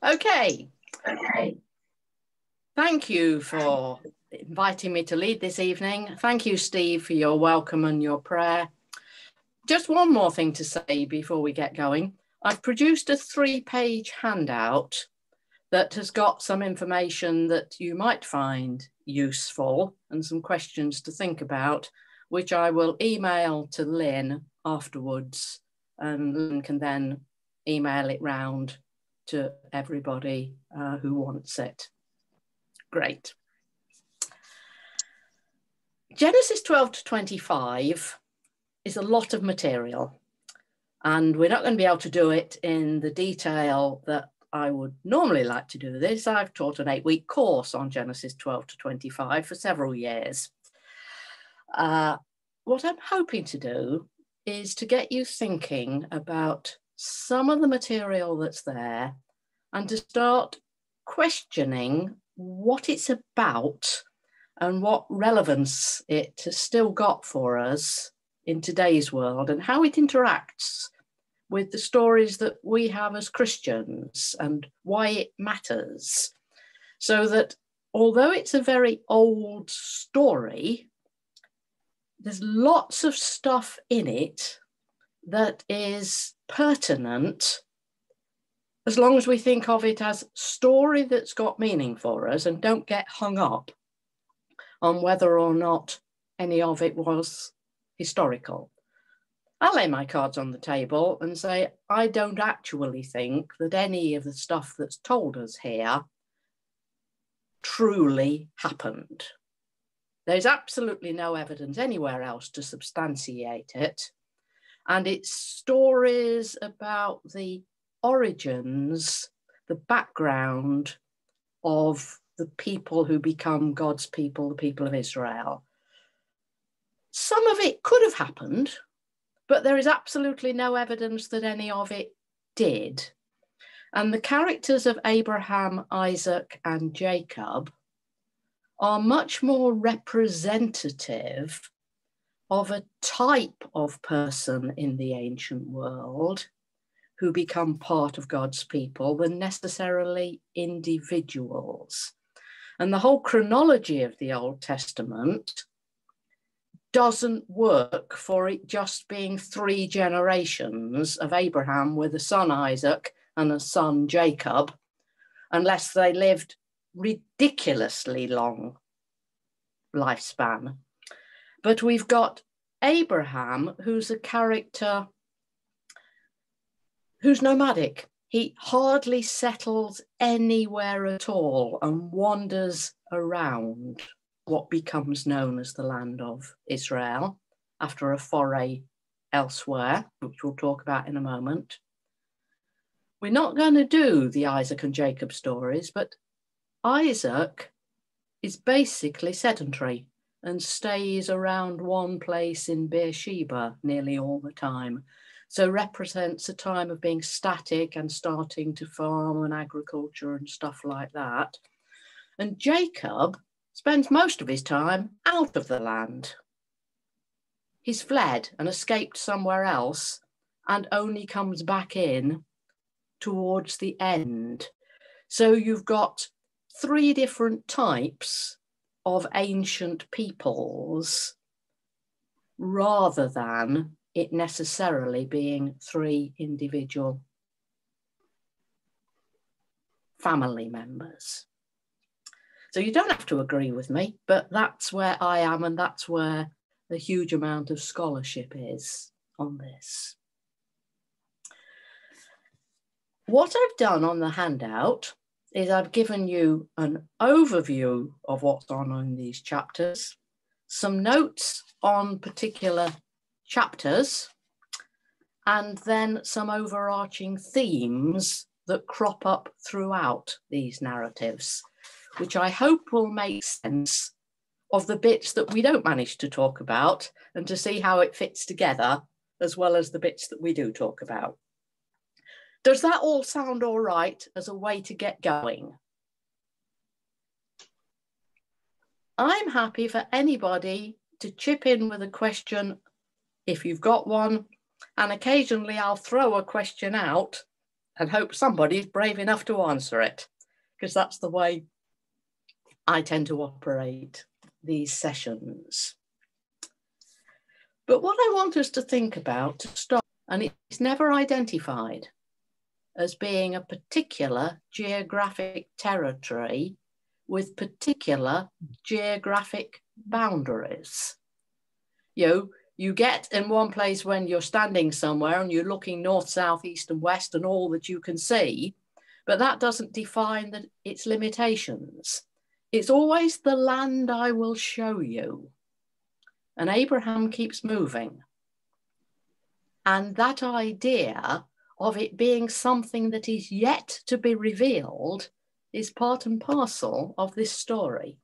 Okay. Thank you for inviting me to lead this evening. Thank you, Steve, for your welcome and your prayer. Just one more thing to say before we get going. I've produced a 3-page handout that has got some information that you might find useful and some questions to think about, which I will email to Lynn afterwards, and Lynn can then email it round to everybody who wants it. Great. Genesis 12 to 25 is a lot of material, and we're not going to be able to do it in the detail that I would normally like to do this. I've taught an 8-week course on Genesis 12 to 25 for several years. What I'm hoping to do is to get you thinking about some of the material that's there and to start questioning what it's about and what relevance it has still got for us in today's world and how it interacts with the stories that we have as Christians and why it matters. So that although it's a very old story, there's lots of stuff in it that is pertinent as long as we think of it as story that's got meaning for us and don't get hung up on whether or not any of it was historical. I'll lay my cards on the table and say, I don't actually think that any of the stuff that's told us here truly happened. There's absolutely no evidence anywhere else to substantiate it. And it's stories about the origins, the background of the people who become God's people, the people of Israel. Some of it could have happened, but there is absolutely no evidence that any of it did. And the characters of Abraham, Isaac, and Jacob are much more representative of a type of person in the ancient world who become part of God's people than necessarily individuals. And the whole chronology of the Old Testament doesn't work for it just being 3 generations of Abraham with a son Isaac and a son Jacob, unless they lived ridiculously long lifespan. But we've got Abraham, who's a character who's nomadic. He hardly settles anywhere at all and wanders around what becomes known as the land of Israel after a foray elsewhere, which we'll talk about in a moment. We're not going to do the Isaac and Jacob stories, but Isaac is basically sedentary and stays around one place in Beersheba nearly all the time. So represents a time of being static and starting to farm and agriculture and stuff like that. And Jacob spends most of his time out of the land. He's fled and escaped somewhere else and only comes back in towards the end. So you've got 3 different types of ancient peoples rather than it necessarily being 3 individual family members. So you don't have to agree with me, but that's where I am, and that's where the huge amount of scholarship is on this. What I've done on the handout is I've given you an overview of what's on in these chapters, some notes on particular chapters, and then some overarching themes that crop up throughout these narratives, which I hope will make sense of the bits that we don't manage to talk about and to see how it fits together, as well as the bits that we do talk about. Does that all sound all right as a way to get going? I'm happy for anybody to chip in with a question if you've got one, and occasionally I'll throw a question out and hope somebody's brave enough to answer it, because that's the way I tend to operate these sessions. But what I want us to think about to start, and it's never identified as being a particular geographic territory with particular geographic boundaries. You get in one place when you're standing somewhere and you're looking north, south, east and west and all that you can see, but that doesn't define its limitations. It's always the land I will show you. And Abraham keeps moving. And that idea of it being something that is yet to be revealed is part and parcel of this story,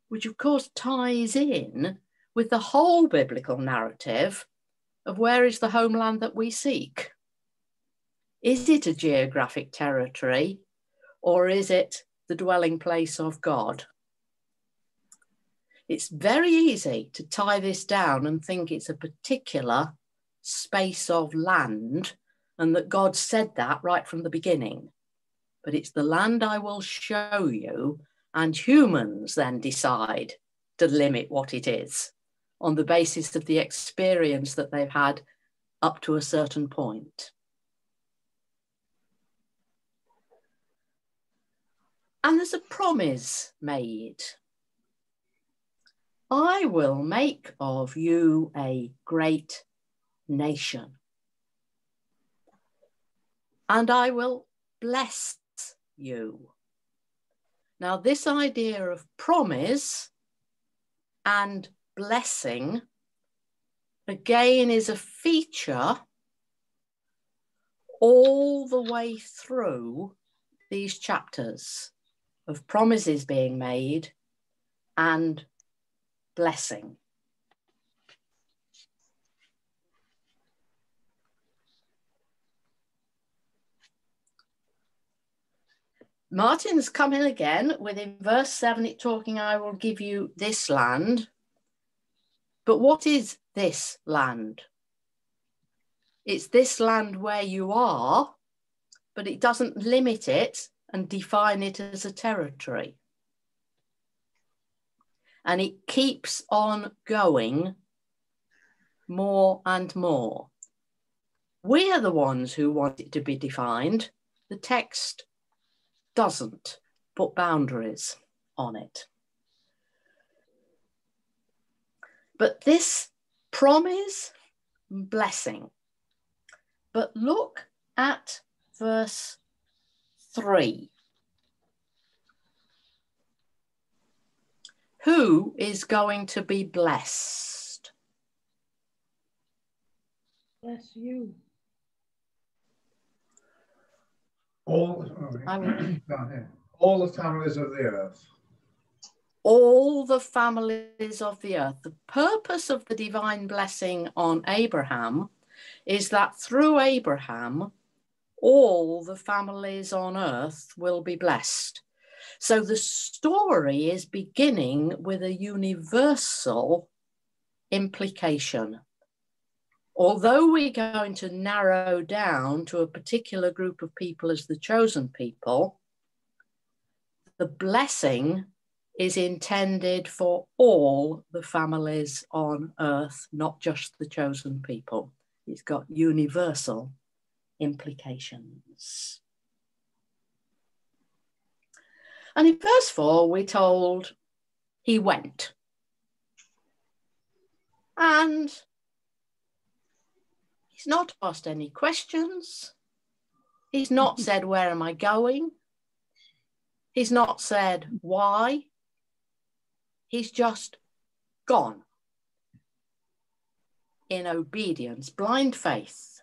which of course ties in with the whole biblical narrative of where is the homeland that we seek. Is it a geographic territory, or is it the dwelling place of God? It's very easy to tie this down and think it's a particular space of land and that God said that right from the beginning. But it's the land I will show you, and humans then decide to limit what it is on the basis of the experience that they've had up to a certain point. And there's a promise made. I will make of you a great nation, and I will bless you. Now, this idea of promise and blessing, again, is a feature all the way through these chapters of promises being made and blessing. Martin's come in again within verse 7, it talking, I will give you this land. But what is this land? It's this land where you are, but it doesn't limit it and define it as a territory. And it keeps on going more and more. We are the ones who want it to be defined. The text doesn't put boundaries on it. But this promise, blessing. But look at verse 3. Who is going to be blessed? Bless you. All the families of the earth. All the families of the earth. The purpose of the divine blessing on Abraham is that through Abraham, all the families on earth will be blessed. So the story is beginning with a universal implication. Although we're going to narrow down to a particular group of people as the chosen people, the blessing is intended for all the families on earth, not just the chosen people. It's got universal implications. And in verse 4, we're told he went. And he's not asked any questions. He's not said, where am I going? He's not said, why? He's just gone in obedience, blind faith.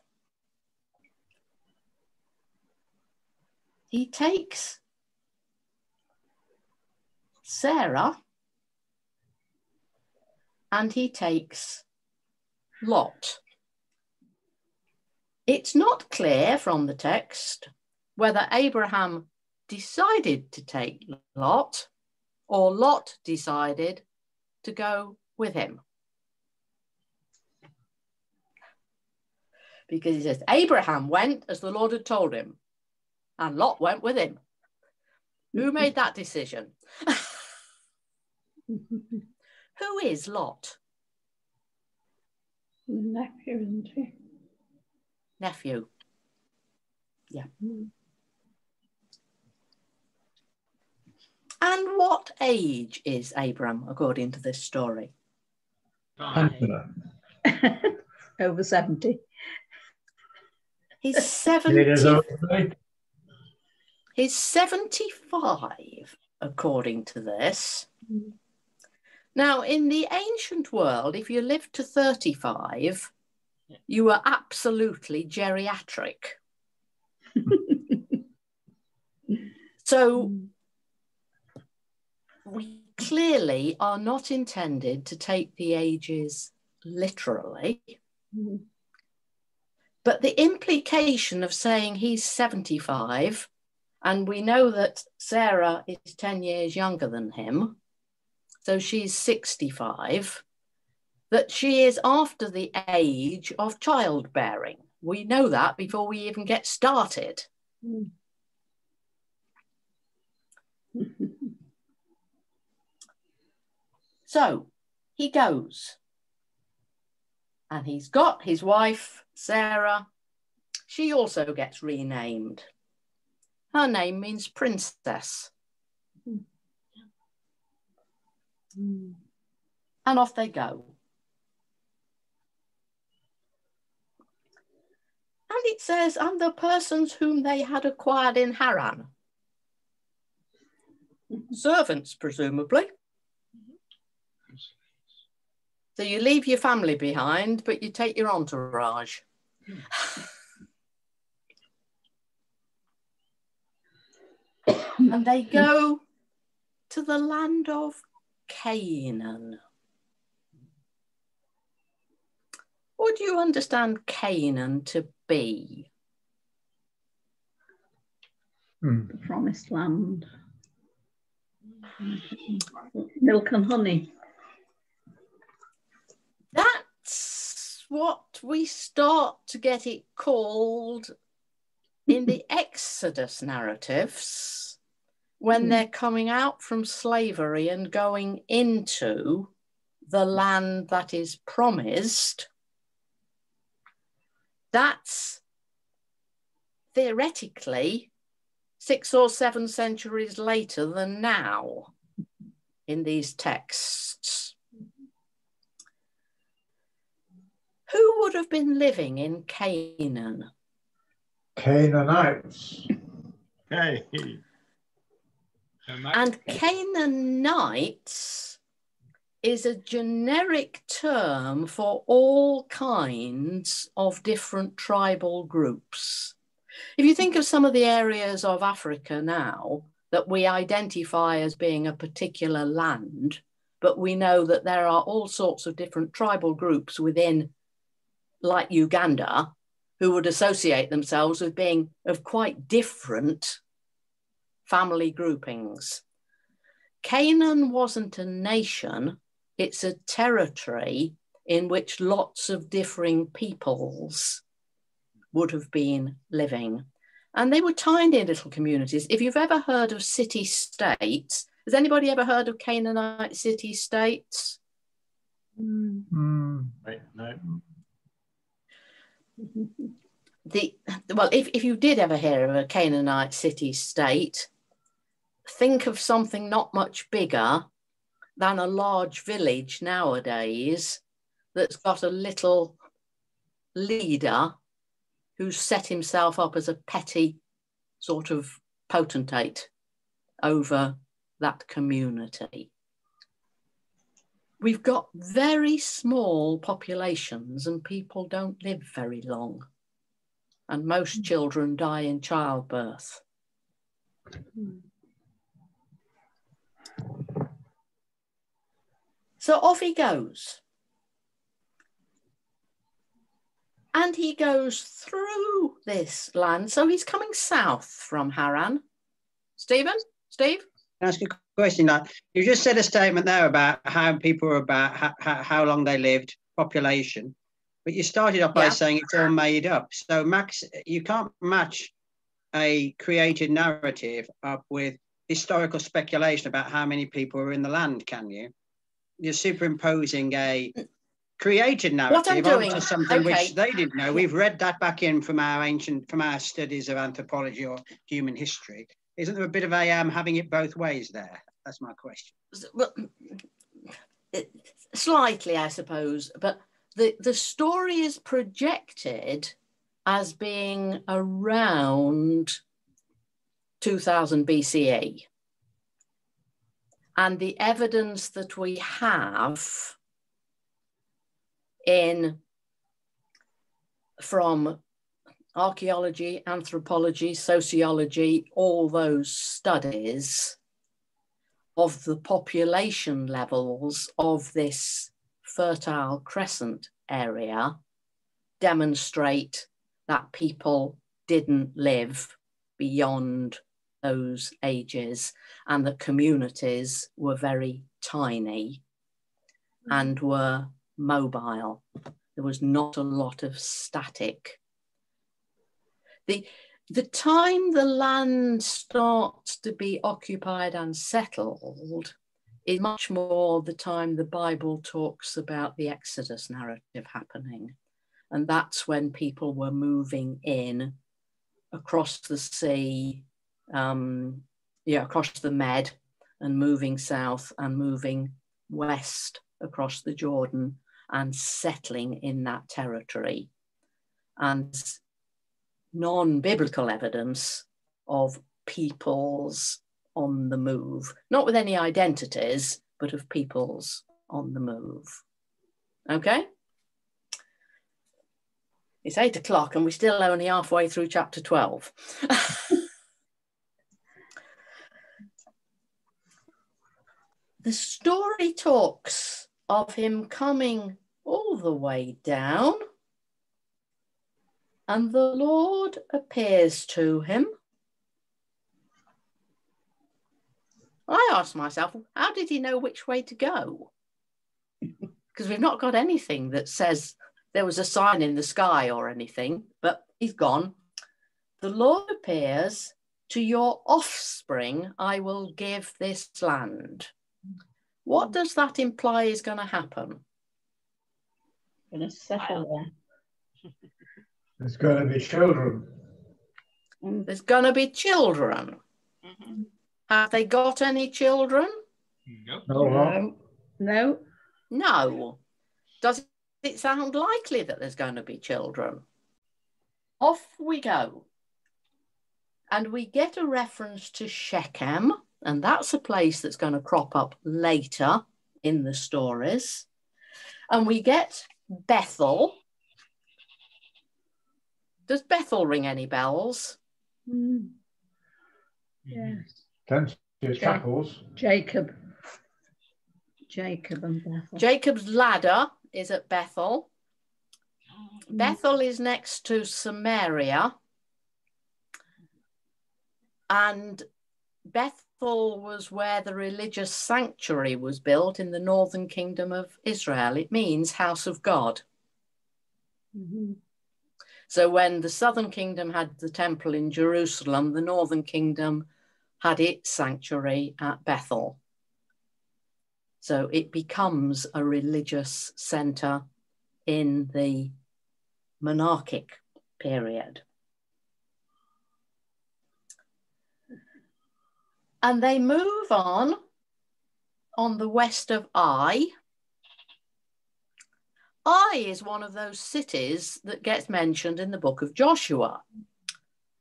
He takes Sarah and he takes Lot. It's not clear from the text whether Abraham decided to take Lot or Lot decided to go with him. Because he says, Abraham went as the Lord had told him. and Lot went with him. Who made that decision? Who is Lot? Nephew, isn't he? Nephew. Yeah. And what age is Abram, according to this story? Over 70. He's 70. He's 75, according to this. Now, in the ancient world, if you lived to 35, you were absolutely geriatric. So we clearly are not intended to take the ages literally. But the implication of saying he's 75, and we know that Sarah is 10 years younger than him, so she's 65, that she is after the age of childbearing. We know that before we even get started. So he goes, and he's got his wife, Sarah. She also gets renamed. Her name means princess. And off they go. And it says, and the persons whom they had acquired in Haran. Servants, presumably. So you leave your family behind, but you take your entourage. And they go to the land of Canaan. What do you understand Canaan to be? The promised land. Milk and honey. That's what we start to get it called in the Exodus narratives, when they're coming out from slavery and going into the land that is promised. That's theoretically 6 or 7 centuries later than now in these texts. Who would have been living in Canaan? Canaanites. Hey. And Canaanites is a generic term for all kinds of different tribal groups. If you think of some of the areas of Africa now that we identify as being a particular land, but we know that there are all sorts of different tribal groups within, like Uganda, who would associate themselves with being of quite different family groupings. Canaan wasn't a nation, it's a territory in which lots of differing peoples would have been living. And they were tiny little communities. If you've ever heard of city-states, has anybody ever heard of Canaanite city-states? Right, no. Well, if you did ever hear of a Canaanite city-state, think of something not much bigger than a large village nowadays that's got a little leader who's set himself up as a petty sort of potentate over that community. We've got very small populations and people don't live very long. And most children die in childbirth. So off he goes. And he goes through this land. So he's coming south from Haran. Stephen? Steve? Can I ask a question? Like, you just said a statement there about how people are about how long they lived, population, but you started off by saying it's all made up. So Max, you can't match a created narrative up with historical speculation about how many people are in the land, can you? You're superimposing a created narrative onto something which they didn't know. We've read that back in from our studies of anthropology or human history. Isn't there a bit of a having it both ways there? That's my question. Well, slightly, I suppose, but the story is projected as being around 2000 BCE. And the evidence that we have from archaeology, anthropology, sociology, all those studies of the population levels of this Fertile Crescent area demonstrate that people didn't live beyond those ages and that communities were very tiny and were mobile. There was not a lot of static. The time the land starts to be occupied and settled is much more the time the Bible talks about the Exodus narrative happening. And that's when people were moving in across the sea, across the Med, and moving south and moving west across the Jordan and settling in that territory. And non-biblical evidence of peoples on the move, not with any identities, but of peoples on the move. Okay? It's 8 o'clock and we're still only halfway through chapter 12. The story talks of him coming all the way down, and the Lord appears to him. I asked myself, how did he know which way to go? Because we've not got anything that says there was a sign in the sky or anything, but he's gone. The Lord appears, to your offspring I will give this land. What does that imply is going to happen? Going to settle there. There's going to be children. There's going to be children. Mm-hmm. Have they got any children? Nope. No. No. Does it sound likely that there's going to be children? Off we go. And we get a reference to Shechem, and that's a place that's going to crop up later in the stories. And we get Bethel. Does Bethel ring any bells? Mm. Yes. Plenty of chapels. Jacob and Bethel. Jacob's ladder is at Bethel. Bethel is next to Samaria. And Bethel was where the religious sanctuary was built in the northern kingdom of Israel. It means house of God. Mm-hmm. So when the southern kingdom had the temple in Jerusalem, the northern kingdom had its sanctuary at Bethel. So it becomes a religious centre in the monarchic period. And they move on the west of Ai. Ai is one of those cities that gets mentioned in the book of Joshua.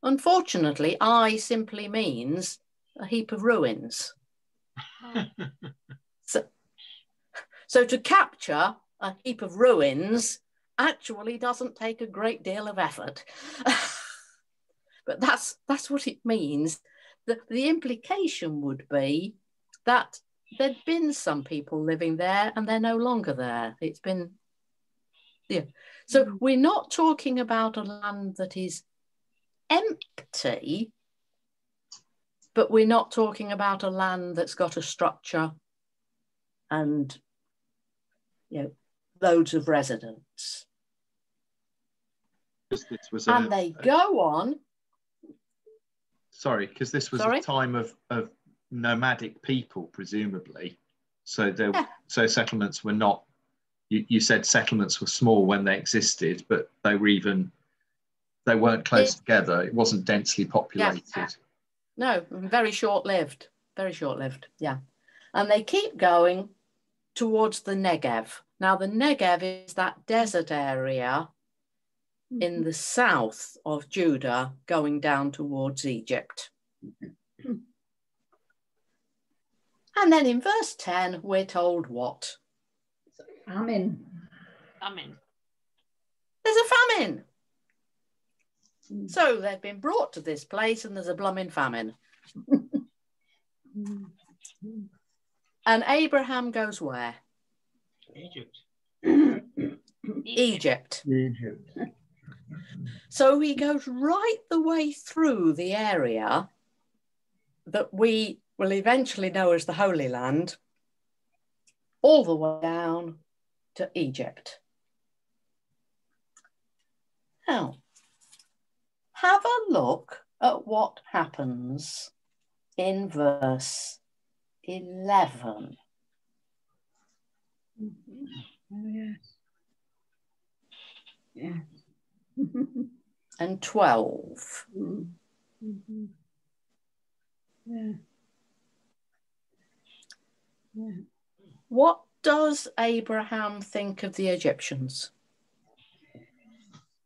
Unfortunately, Ai simply means a heap of ruins. So to capture a heap of ruins actually doesn't take a great deal of effort. But that's what it means. The implication would be that there'd been some people living there and they're no longer there. It's been, yeah. So we're not talking about a land that is empty, but we're not talking about a land that's got a structure and, loads of residents. This was and they go on. Sorry, because this was a time of nomadic people, presumably. So so settlements were not. You said settlements were small when they existed, but they weren't close together. It wasn't densely populated. Yeah. No, very short-lived. Very short-lived. Yeah, and they keep going towards the Negev. Now, the Negev is that desert area in the south of Judah going down towards Egypt. And then in verse 10, we're told what? Famine. There's a famine. So they've been brought to this place and there's a blooming famine. And Abraham goes where? Egypt. So he goes right the way through the area that we will eventually know as the Holy Land, all the way down to Egypt. Now, have a look at what happens in verse 11. Oh, yes. Yeah. And 12. Mm-hmm. Yeah. Yeah. What does Abraham think of the Egyptians?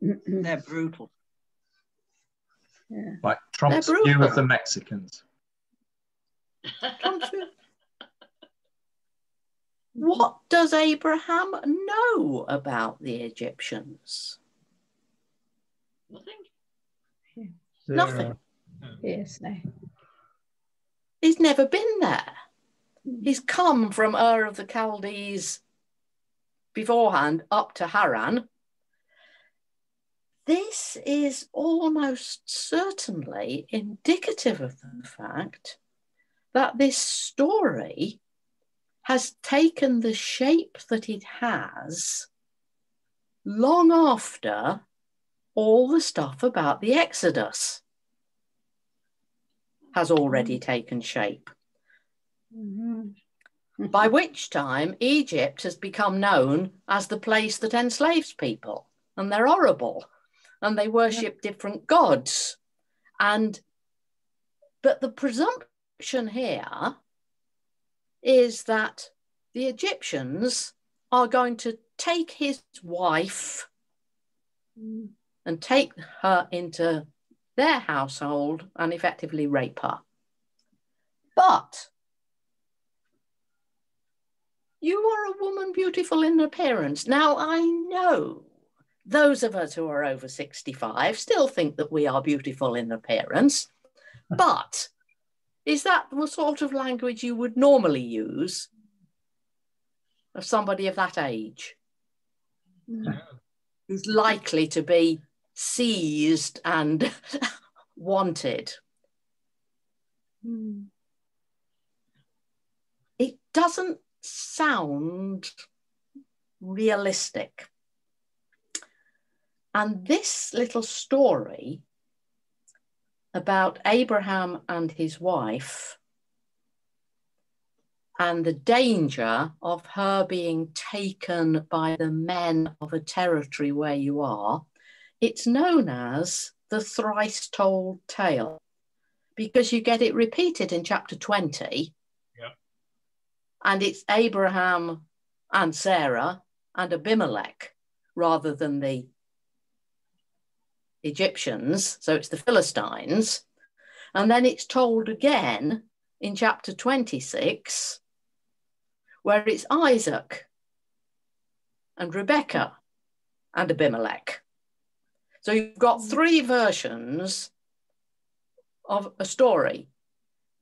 They're brutal. Yeah. Like Trump's view of the Mexicans. What does Abraham know about the Egyptians? Nothing. Nothing. Yes. He's never been there. He's come from Ur of the Chaldees beforehand up to Haran. This is almost certainly indicative of the fact that this story has taken the shape that it has long after all the stuff about the Exodus has already taken shape. Mm-hmm. By which time Egypt has become known as the place that enslaves people, and they're horrible, and they worship different gods. But the presumption here is that the Egyptians are going to take his wife and take her into their household and effectively rape her. But you are a woman beautiful in appearance. Now, I know those of us who are over 65 still think that we are beautiful in appearance, but is that the sort of language you would normally use of somebody of that age? Who's likely to be seized and wanted? It doesn't sound realistic. And this little story about Abraham and his wife and the danger of her being taken by the men of a territory where you are, it's known as the thrice told tale, because you get it repeated in chapter 20. Yep. And it's Abraham and Sarah and Abimelech rather than the Egyptians, so it's the Philistines. And then it's told again in chapter 26, where it's Isaac and Rebekah and Abimelech. So you've got three versions of a story.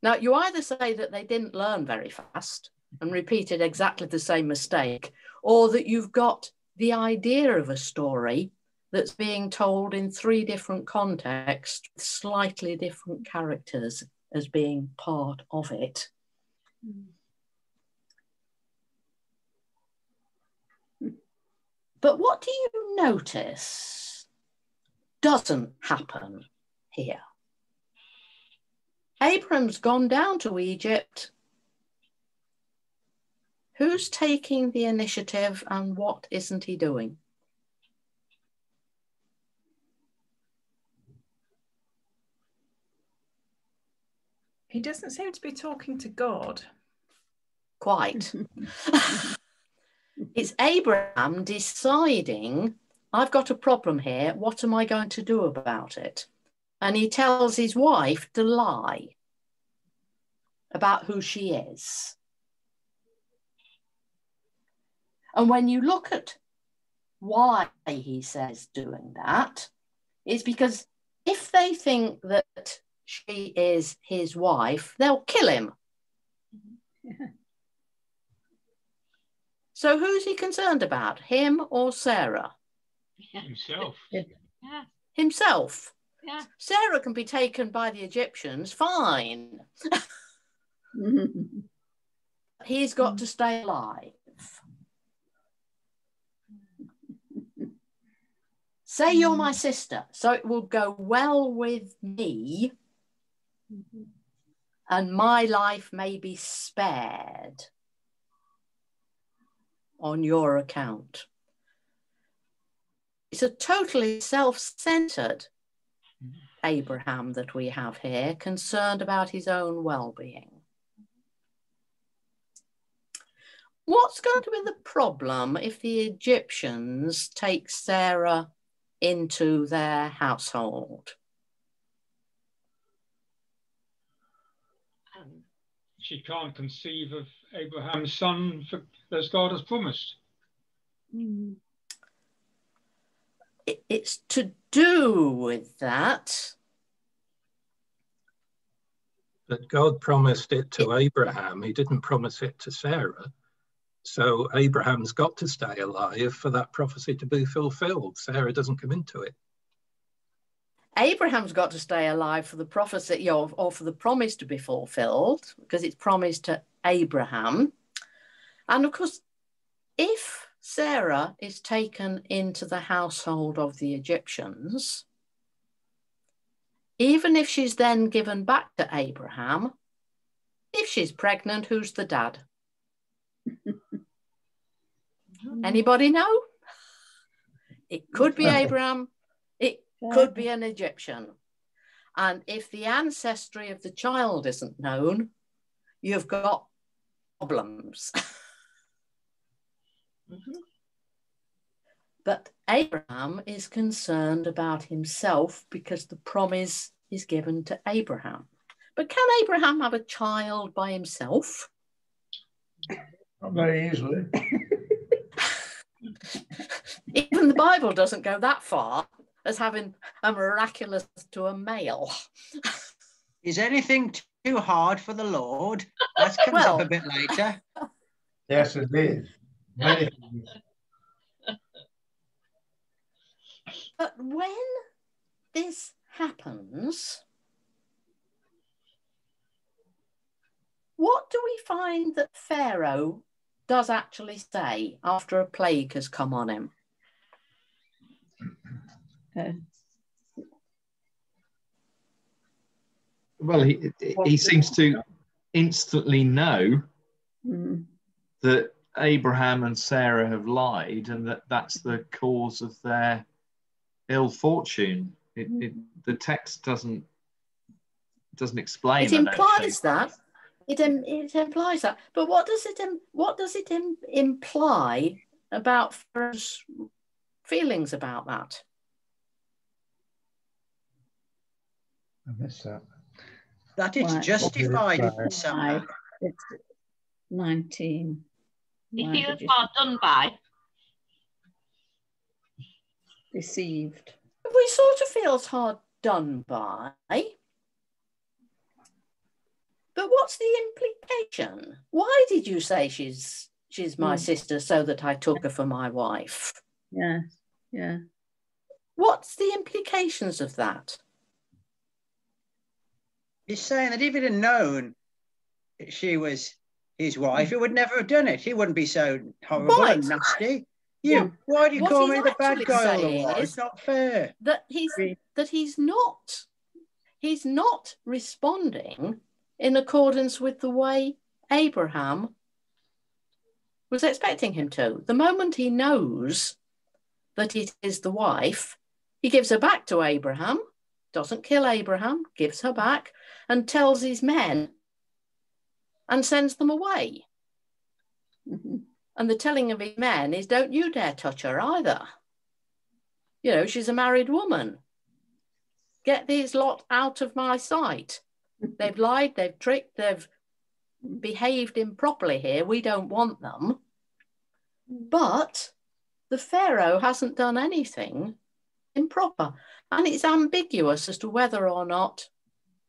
Now, you either say that they didn't learn very fast and repeated exactly the same mistake, or that you've got the idea of a story that's being told in three different contexts, with slightly different characters as being part of it. But what do you notice doesn't happen here? Abram's gone down to Egypt. Who's taking the initiative and what isn't he doing? He doesn't seem to be talking to God. Quite. It's Abraham deciding, I've got a problem here. What am I going to do about it? And he tells his wife to lie about who she is. And when you look at why he says doing that, it's because if they think that she is his wife, they'll kill him. So who's he concerned about, him or Sarah? Himself. Yeah. Himself. Yeah. Sarah can be taken by the Egyptians, fine. He's got to stay alive. Say you're my sister, so it will go well with me and my life may be spared on your account. It's a totally self-centered Abraham that we have here, concerned about his own well-being. What's going to be the problem if the Egyptians take Sarah into their household? She can't conceive of Abraham's son as God has promised. It's to do with that. But God promised it to Abraham. He didn't promise it to Sarah. So Abraham's got to stay alive for that prophecy to be fulfilled. Sarah doesn't come into it. Abraham's got to stay alive for the prophecy or for the promise to be fulfilled, because it's promised to Abraham. And of course, if Sarah is taken into the household of the Egyptians, even if she's then given back to Abraham, if she's pregnant, who's the dad? Anybody know? It could be Abraham. It could be an Egyptian. And if the ancestry of the child isn't known, you've got problems. But Abraham is concerned about himself because the promise is given to Abraham. But can Abraham have a child by himself? Not very easily. Even the Bible doesn't go that far as having a miraculous to a male. Is anything too hard for the Lord? That comes up a bit later. Yes, it is. Many things. But when this happens, what do we find that Pharaoh does actually say after a plague has come on him? Well, he seems to instantly know that Abraham and Sarah have lied and that that's the cause of their ill fortune. The text doesn't explain. It implies that. It implies that. But what does it imply about Pharaoh's feelings about that? I missed that. That it's justified somehow. It's 19. He feels hard done by. Deceived. We sort of feels hard done by. But what's the implication? Why did you say she's my sister so that I took her for my wife? Yes, yeah. What's the implications of that? He's saying that if he'd have known she was his wife, he would never have done it. He wouldn't be so horrible and nasty. Why do you call me the bad guy all the while? It's not fair. That he's not. he's not responding in accordance with the way Abraham was expecting him to. The moment he knows that it is the wife, he gives her back to Abraham, doesn't kill Abraham, gives her back, and tells his men and sends them away. Mm-hmm. And the telling of his men is, don't you dare touch her either. You know, she's a married woman. Get these lot out of my sight. They've lied, they've tricked, they've behaved improperly here. We don't want them. But the Pharaoh hasn't done anything improper. And it's ambiguous as to whether or not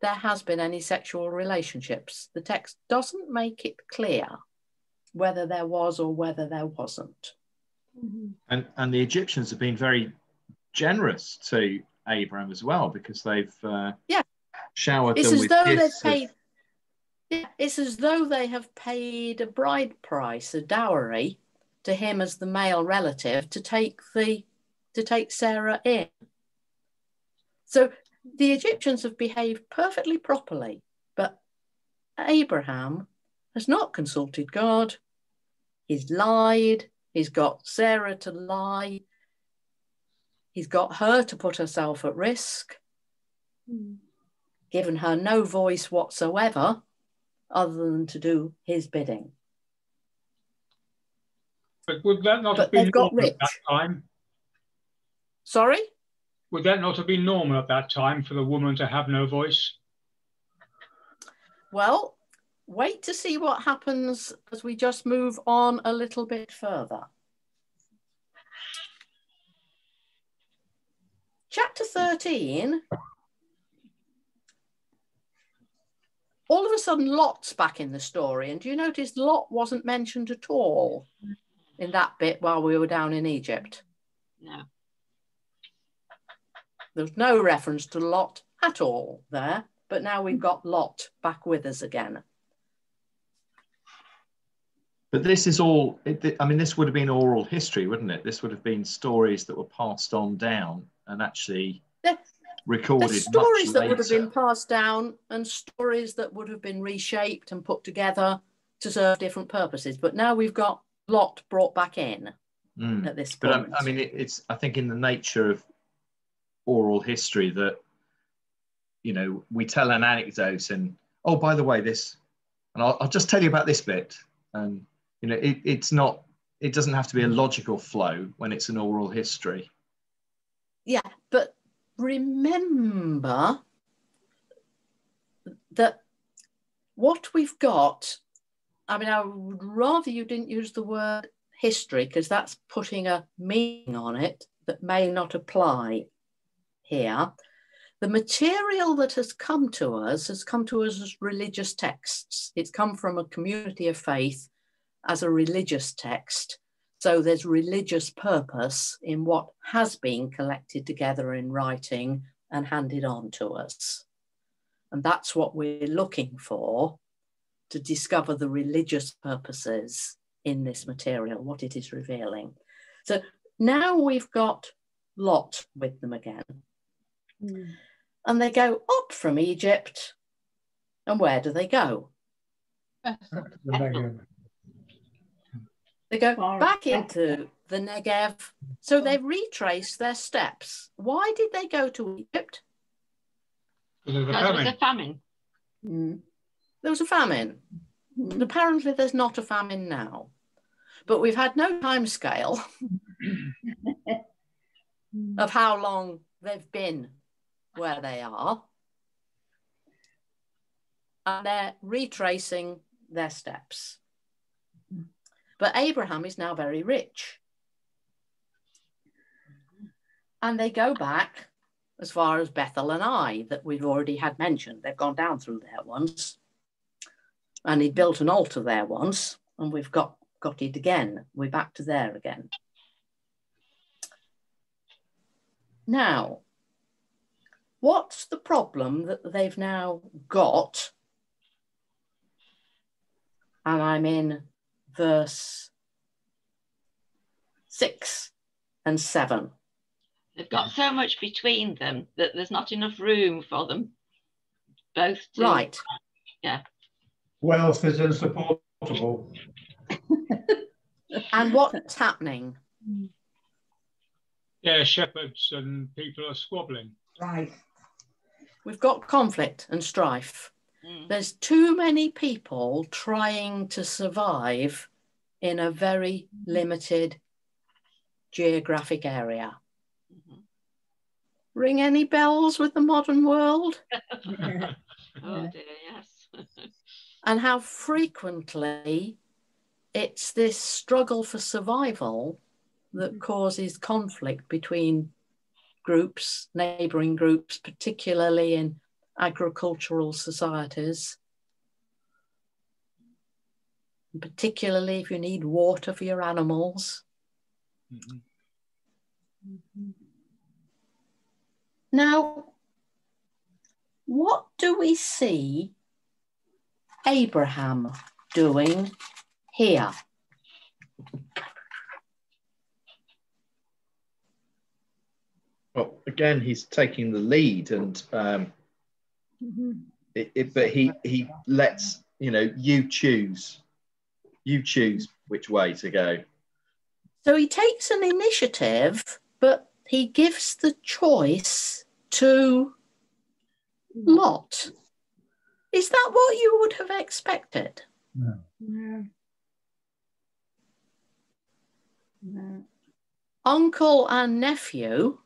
there has been any sexual relationships. The text doesn't make it clear whether there was or whether there wasn't. And the Egyptians have been very generous to Abram as well, because they've showered them with gifts. It's as though they have paid a bride price, a dowry, to him as the male relative to take Sarah in. So the Egyptians have behaved perfectly properly, but Abraham has not consulted God. He's lied. He's got Sarah to lie. He's got her to put herself at risk, given her no voice whatsoever other than to do his bidding. But would that not have been normal at that time? Sorry? Would that not have been normal at that time for the woman to have no voice? Well, wait to see what happens as we just move on a little bit further. Chapter 13, all of a sudden Lot's back in the story. And do you notice Lot wasn't mentioned at all in that bit while we were down in Egypt? No. There's no reference to Lot at all there, but now we've got Lot back with us again. But this is all, I mean, this would have been oral history, wouldn't it? This would have been stories that were passed on down and actually recorded There's stories much that later. would have been passed down and stories that would have been reshaped and put together to serve different purposes. But now we've got Lot brought back in at this point. But I mean, it's, I think, in the nature of oral history that, you know, we tell an anecdote and, oh, by the way, this, and I'll just tell you about this bit. And, you know, it's not, it doesn't have to be a logical flow when it's an oral history. Yeah, but remember that what we've got, I mean, I would rather you didn't use the word history, because that's putting a meaning on it that may not apply here. The material that has come to us as religious texts. It's come from a community of faith as a religious text. So there's religious purpose in what has been collected together in writing and handed on to us. And that's what we're looking for, to discover the religious purposes in this material, what it is revealing. So now we've got Lot with them again. And they go up from Egypt. And where do they go? They go back into the Negev. So they retrace their steps. Why did they go to Egypt? Because there was a famine. There was a famine. And apparently there's not a famine now. But we've had no time scale of how long they've been where they are. And they're retracing their steps. But Abraham is now very rich. And they go back as far as Bethel and Ai that we've already had mentioned. They've gone down through there once. And he built an altar there once. And we've got it again. We're back to there again. Now, what's the problem that they've now got? And I'm in verse 6 and 7. They've got so much between them that there's not enough room for them both. Right. Yeah. Wealth is insupportable. And what's happening? Yeah, shepherds and people are squabbling. Right. We've got conflict and strife. There's too many people trying to survive in a very limited geographic area. Ring any bells with the modern world? Oh dear, yes. And how frequently it's this struggle for survival that causes conflict between groups, neighbouring groups, particularly in agricultural societies. And particularly if you need water for your animals. Now, what do we see Abraham doing here? Well, again, he's taking the lead, and but he lets you choose which way to go. So he takes an initiative, but he gives the choice to Lot. Is that what you would have expected? No. No. No. Uncle and nephew,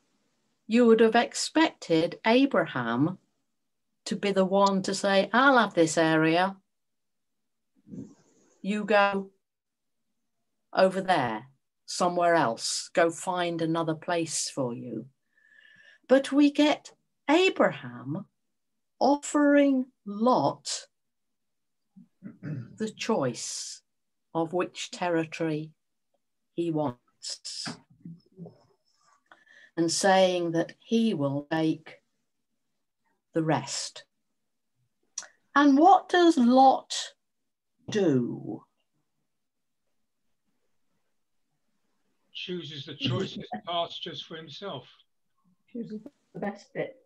you would have expected Abraham to be the one to say, I'll have this area. You go over there, somewhere else. Go find another place for you. But we get Abraham offering Lot the choice of which territory he wants, and saying that he will take the rest. And what does Lot do? Chooses the choicest pastures for himself. Chooses the best bit.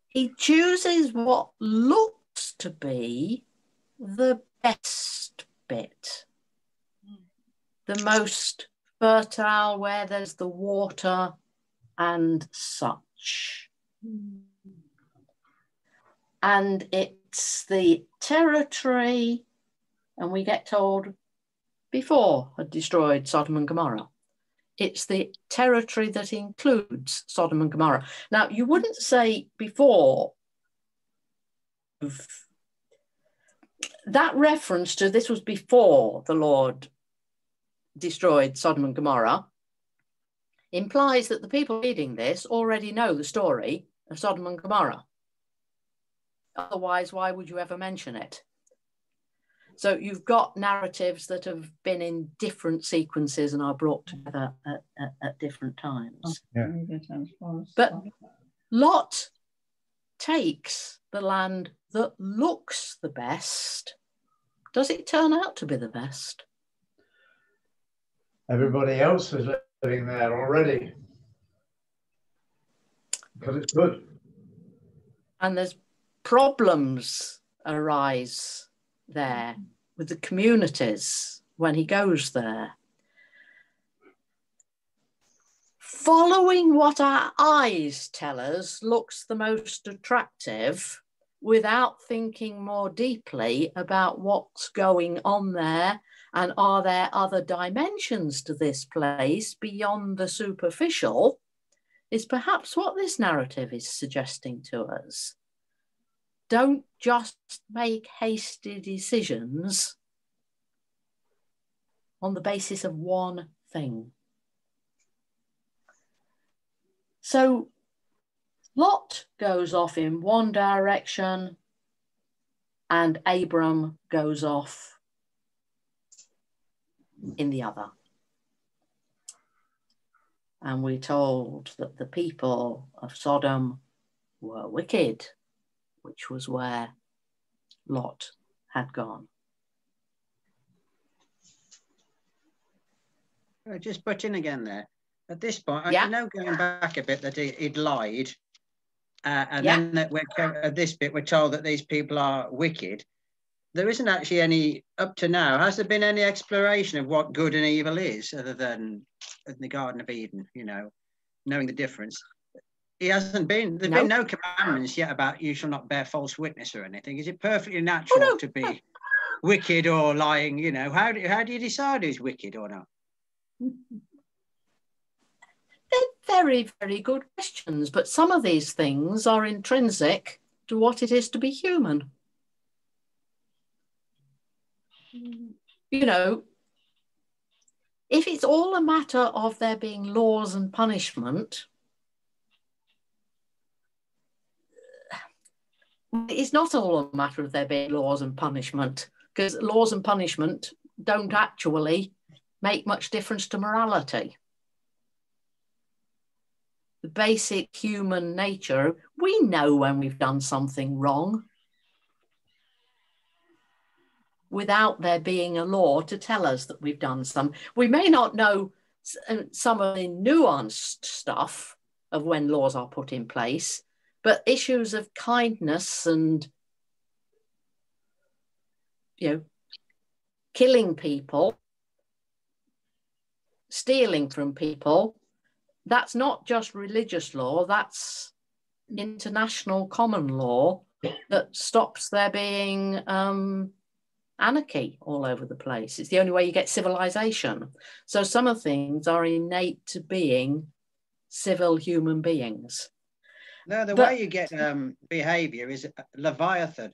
He chooses what looks to be the best bit, the most fertile, where there's the water and such. And it's the territory, and we get told before had destroyed Sodom and Gomorrah. It's the territory that includes Sodom and Gomorrah. Now, you wouldn't say before, that reference to this was before the Lord destroyed Sodom and Gomorrah implies that the people reading this already know the story of Sodom and Gomorrah. Otherwise, why would you ever mention it? So you've got narratives that have been in different sequences and are brought together at different times. Yeah. But Lot takes the land that looks the best. Does it turn out to be the best? Everybody else is living there already. Because it's good. And there's problems arise there with the communities when he goes there. Following what our eyes tell us looks the most attractive without thinking more deeply about what's going on there, and are there other dimensions to this place beyond the superficial, is perhaps what this narrative is suggesting to us. Don't just make hasty decisions on the basis of one thing. So Lot goes off in one direction and Abram goes off in the other. And we're told that the people of Sodom were wicked, which was where Lot had gone. Just put in again there. At this point, yeah. I know going back a bit that he'd lied and then at this bit, we're told that these people are wicked. There isn't actually any, up to now, has there been any exploration of what good and evil is, other than in the Garden of Eden, you know, knowing the difference? There's been no commandments yet about you shall not bear false witness or anything. Is it perfectly natural to be wicked or lying? You know, how do you decide who's wicked or not? They're very, very good questions, but some of these things are intrinsic to what it is to be human. You know, if it's all a matter of there being laws and punishment, it's not all a matter of there being laws and punishment, because laws and punishment don't actually make much difference to morality. The basic human nature, we know when we've done something wrong without there being a law to tell us that we've done some. We may not know some of the nuanced stuff of when laws are put in place, but issues of kindness and, you know, killing people, stealing from people, that's not just religious law, that's international common law that stops there being anarchy all over the place. It's the only way you get civilization. So some of things are innate to being civil human beings. No, the way you get behaviour is Leviathan.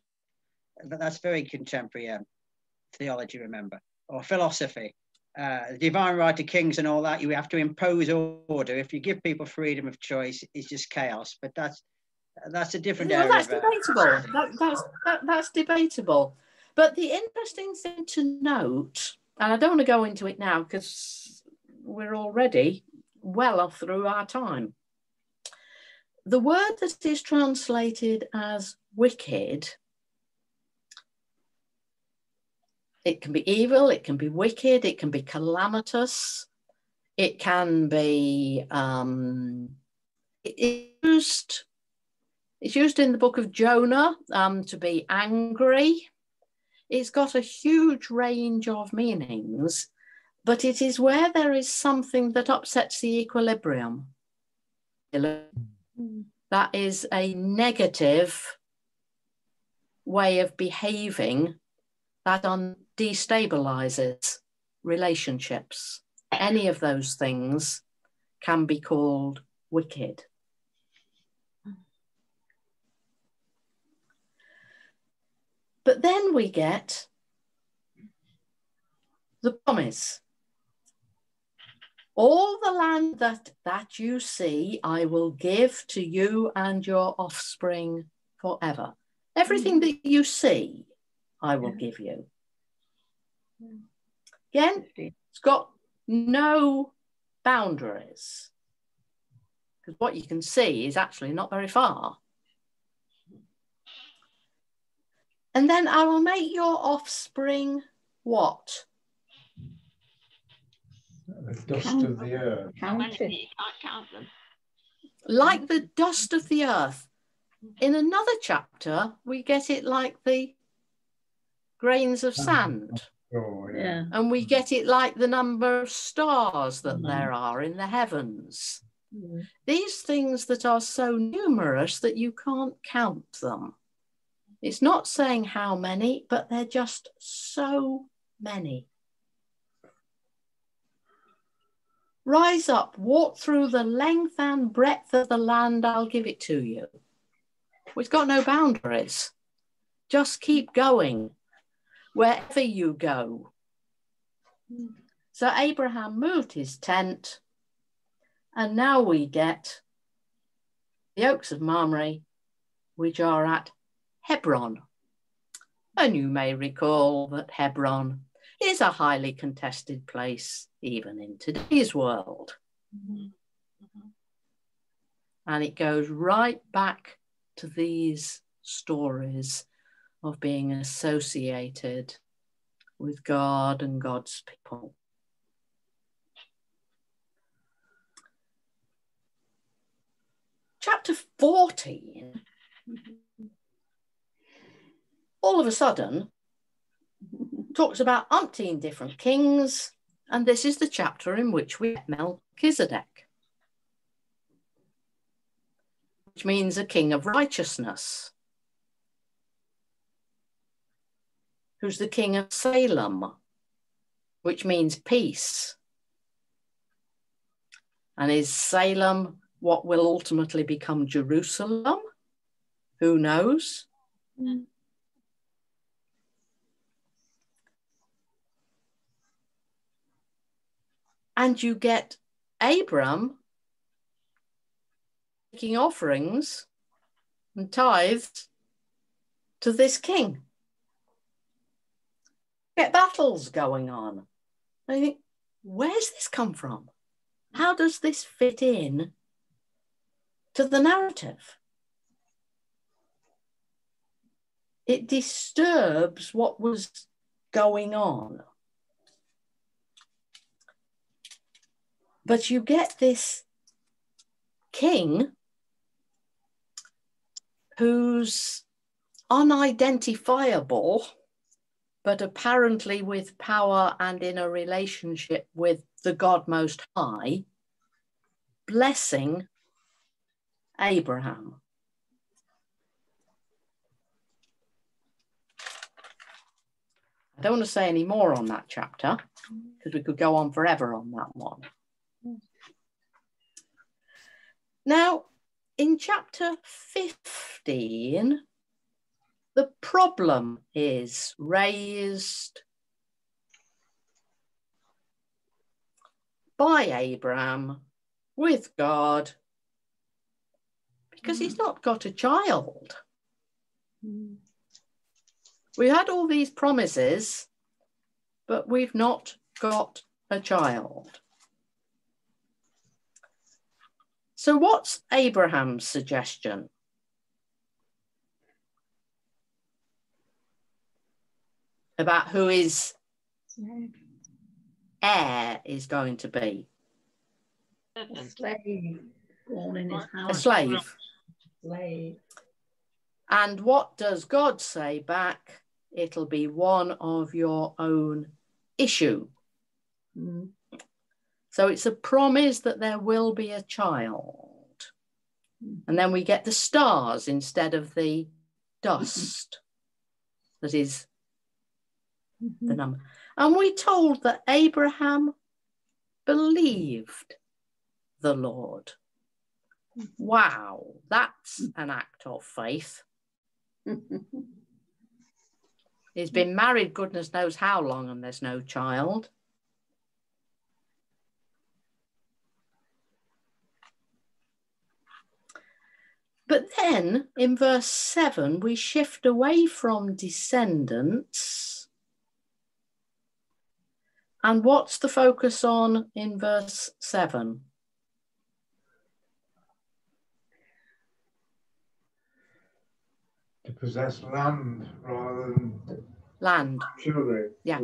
That's very contemporary theology, remember, or philosophy. Divine right of kings and all that, you have to impose order. If you give people freedom of choice, it's just chaos. But that's a different area. That's debatable. That's debatable. But the interesting thing to note, and I don't want to go into it now because we're already well off through our time. The word that is translated as wicked, it can be evil, it can be wicked, it can be calamitous, it can be, it's used in the book of Jonah to be angry. It's got a huge range of meanings, but it is where there is something that upsets the equilibrium. That is a negative way of behaving that destabilizes relationships. Any of those things can be called wicked. But then we get the promise. All the land that you see, I will give to you and your offspring forever. Everything that you see, I will give you. Again, it's got no boundaries, because what you can see is actually not very far. And then I will make your offspring what? The dust of the earth. You can't count them. Like the dust of the earth. In another chapter, we get it like the grains of sand. Oh, yeah. And we get it like the number of stars that there are in the heavens. These things that are so numerous that you can't count them. It's not saying how many, but they're just so many. Rise up, walk through the length and breadth of the land, I'll give it to you. Well, it's got no boundaries. Just keep going wherever you go. So Abraham moved his tent, and now we get the Oaks of Mamre, which are at Hebron. And you may recall that Hebron is a highly contested place, even in today's world. And it goes right back to these stories of being associated with God and God's people. chapter 14, all of a sudden, talks about umpteen different kings, and this is the chapter in which we get Melchizedek, which means a king of righteousness, who's the king of Salem, which means peace. And is Salem what will ultimately become Jerusalem? Who knows? And you get Abram taking offerings and tithes to this king. Get battles going on. I think, where's this come from? How does this fit in to the narrative? It disturbs what was going on. But you get this king who's unidentifiable, but apparently with power and in a relationship with the God Most High, blessing Abraham. I don't want to say any more on that chapter because we could go on forever on that one. Now, in chapter 15, the problem is raised by Abram with God because he's not got a child. We had all these promises, but we've not got a child. So what's Abraham's suggestion? About who his heir is going to be? A slave born in his house. A slave. Slave. And what does God say back? It'll be one of your own issue. So it's a promise that there will be a child. And then we get the stars instead of the dust. That is the number. And we're told that Abraham believed the Lord. Wow, that's an act of faith. He's been married goodness knows how long and there's no child. But then in verse 7, we shift away from descendants. And what's the focus on in verse 7? To possess land rather than land. Children. Yeah.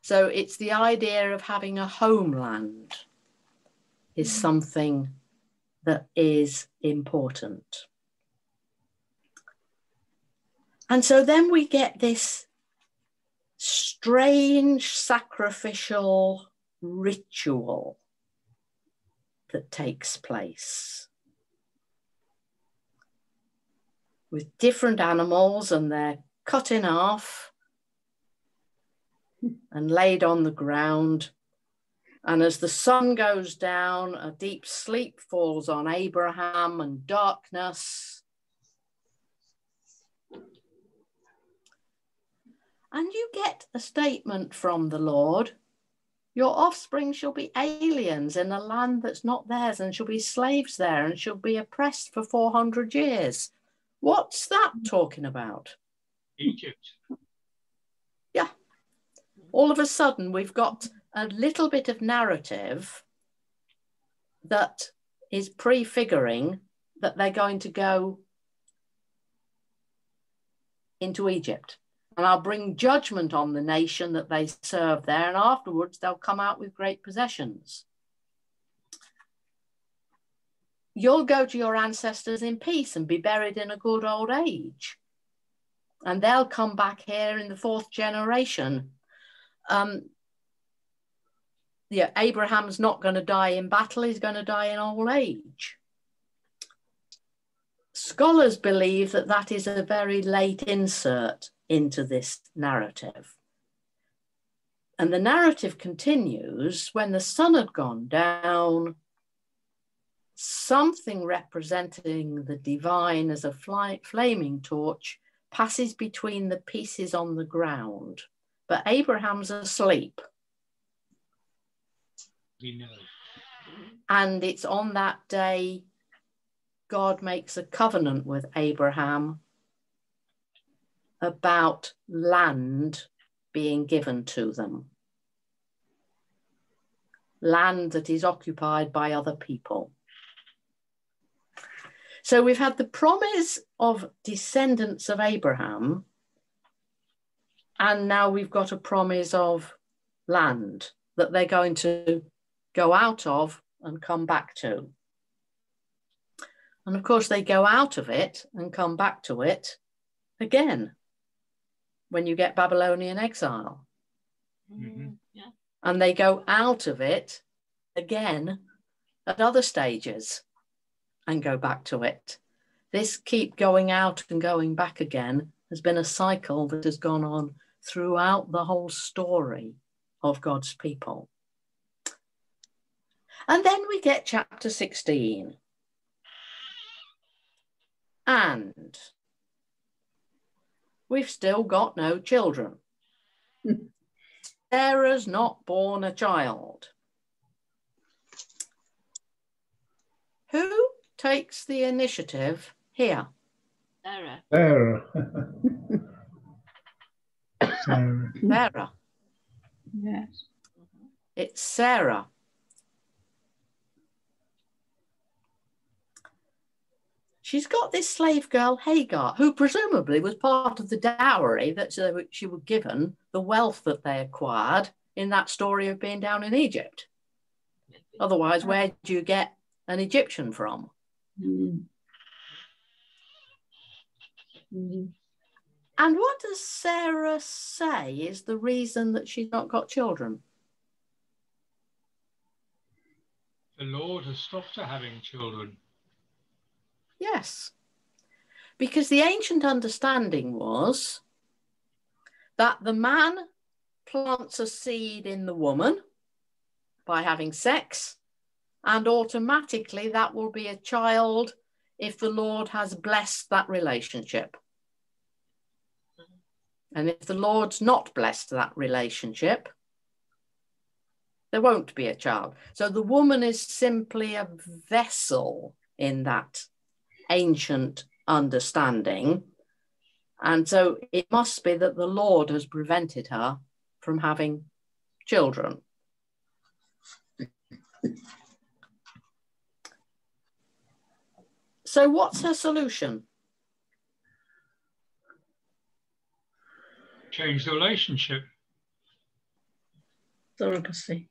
So it's the idea of having a homeland is something that is important. And so then we get this strange sacrificial ritual that takes place with different animals, and they're cut in half and laid on the ground. And as the sun goes down, a deep sleep falls on Abraham and darkness. And you get a statement from the Lord, your offspring shall be aliens in a land that's not theirs and shall be slaves there and shall be oppressed for 400 years. What's that talking about? Egypt. Yeah. All of a sudden, we've got a little bit of narrative that is prefiguring that they're going to go into Egypt. And I'll bring judgment on the nation that they serve there, and afterwards they'll come out with great possessions. you'll go to your ancestors in peace and be buried in a good old age. And they'll come back here in the 4th generation. Yeah, Abraham's not going to die in battle, he's going to die in old age. Scholars believe that that is a very late insert into this narrative. And the narrative continues when the sun had gone down, something representing the divine as a flaming torch passes between the pieces on the ground, but Abraham's asleep. We know. And it's on that day God makes a covenant with Abraham about land being given to them. Land that is occupied by other people. So we've had the promise of descendants of Abraham, and now we've got a promise of land that they're going to go out of and come back to. And of course, they go out of it and come back to it again when you get Babylonian exile. Mm-hmm. Yeah. And they go out of it again at other stages and go back to it. This keep going out and going back again has been a cycle that has gone on throughout the whole story of God's people. And then we get chapter 16. And we've still got no children. Sarah's not born a child. Who takes the initiative here? Sarah. Sarah. Sarah. Sarah. Yes. It's Sarah. She's got this slave girl, Hagar, who presumably was part of the dowry that she was given, the wealth that they acquired in that story of being down in Egypt. Otherwise, where do you get an Egyptian from? Mm. Mm. And what does Sarah say is the reason that she's not got children? The Lord has stopped her having children. Yes, because the ancient understanding was that the man plants a seed in the woman by having sex, and automatically that will be a child if the Lord has blessed that relationship. And if the Lord's not blessed that relationship, there won't be a child. So the woman is simply a vessel in that ancient understanding. And so it must be that the Lord has prevented her from having children. So what's her solution? Change the relationship. Surrogacy.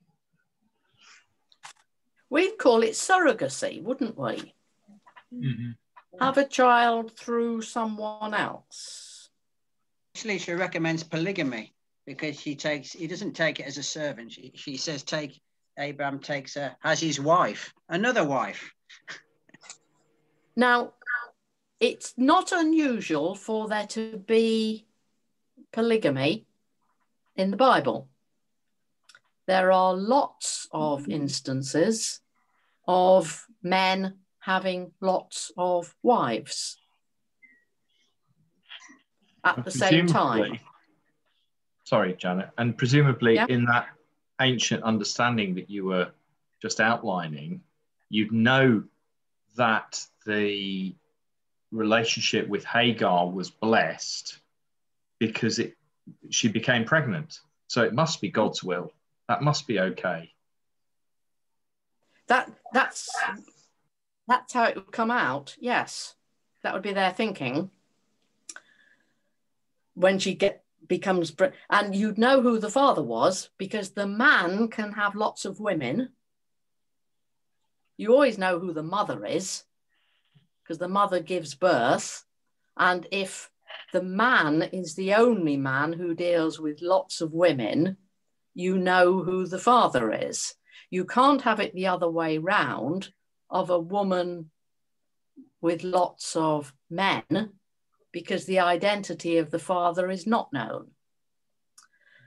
We'd call it surrogacy, wouldn't we? Mm-hmm. Have a child through someone else. Actually, she recommends polygamy because he doesn't take it as a servant. She says Abraham takes her as his wife, another wife. Now, it's not unusual for there to be polygamy in the Bible. There are lots of instances of men having lots of wives at the same time. Sorry, Janet. And presumably Yeah. in that ancient understanding that you were just outlining, you'd know that the relationship with Hagar was blessed because she became pregnant. So it must be God's will. That must be okay. That's how it would come out. Yes, that would be their thinking. When she becomes, and you'd know who the father was because the man can have lots of women, You always know who the mother is, because the mother gives birth. And if the man is the only man who deals with lots of women, you know who the father is. You can't have it the other way round, of a woman with lots of men, because the identity of the father is not known.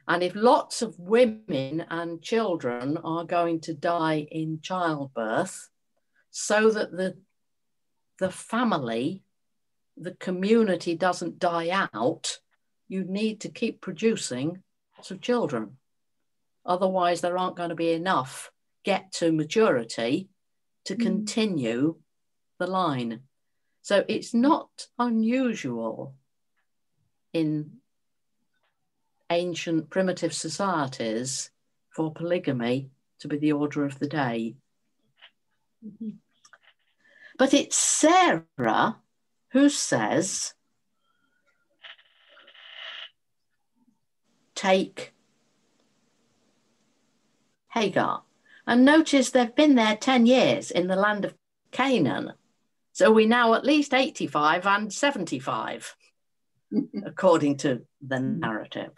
And if lots of women and children are going to die in childbirth, so that the family, the community doesn't die out, you need to keep producing lots of children. Otherwise, there aren't going to be enough get to maturity to continue the line. So it's not unusual in ancient primitive societies for polygamy to be the order of the day. But it's Sarah who says, take Hagar. And notice they've been there 10 years in the land of Canaan. So we're now at least 85 and 75, according to the narrative.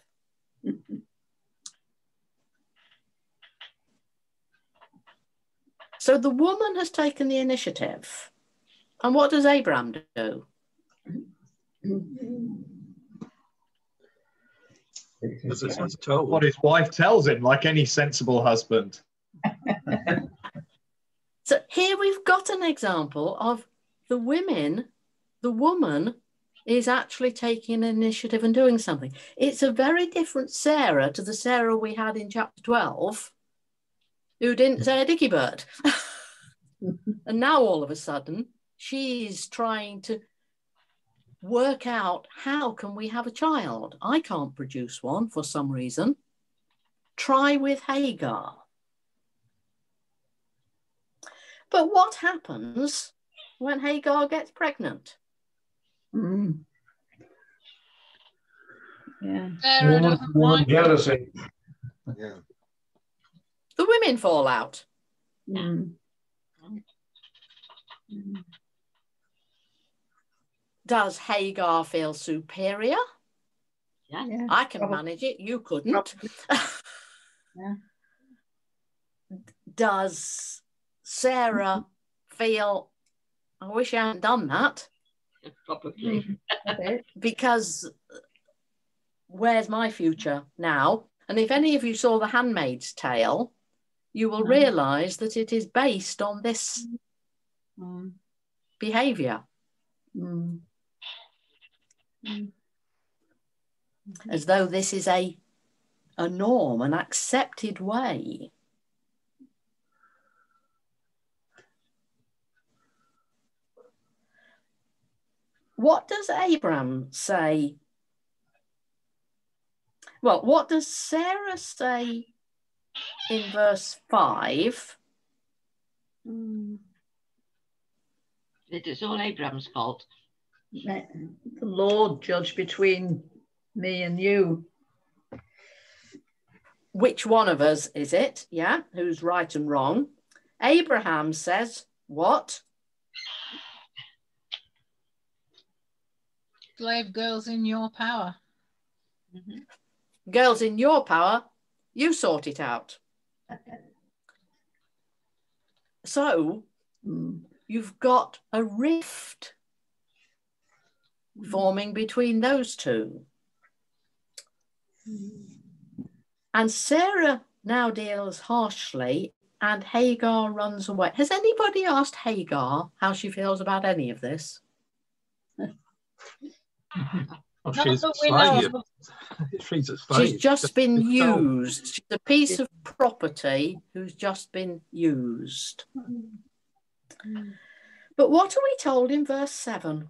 So the woman has taken the initiative. And what does Abram do? What his wife tells him, like any sensible husband. So here we've got an example of the woman is actually taking initiative and doing something. It's a very different Sarah to the Sarah we had in chapter 12, who didn't say a dicky bird. And now all of a sudden, she's trying to work out, how can we have a child? I can't produce one for some reason. Try with Hagar. But what happens when Hagar gets pregnant? Yeah. Woman jealousy. Yeah. The women fall out. Does Hagar feel superior? Yeah. I can manage it, you couldn't. Yeah. Does Sarah feel, I wish I hadn't done that? Probably. Because where's my future now? And if any of you saw The Handmaid's Tale, you will realise that it is based on this behaviour. As though this is a norm, an accepted way. What does Abram say? Well, what does Sarah say in verse 5? It is all Abram's fault. The Lord judge between me and you. Which one of us is it? Yeah, who's right and wrong? Abraham says, what? Slave girls in your power. Girls in your power, you sort it out. So you've got a rift forming between those two. And Sarah now deals harshly and Hagar runs away. Has anybody asked Hagar how she feels about any of this? Well, she's a slave. She's a slave. She's just been used. She's a piece of property who's just been used. But what are we told in verse 7?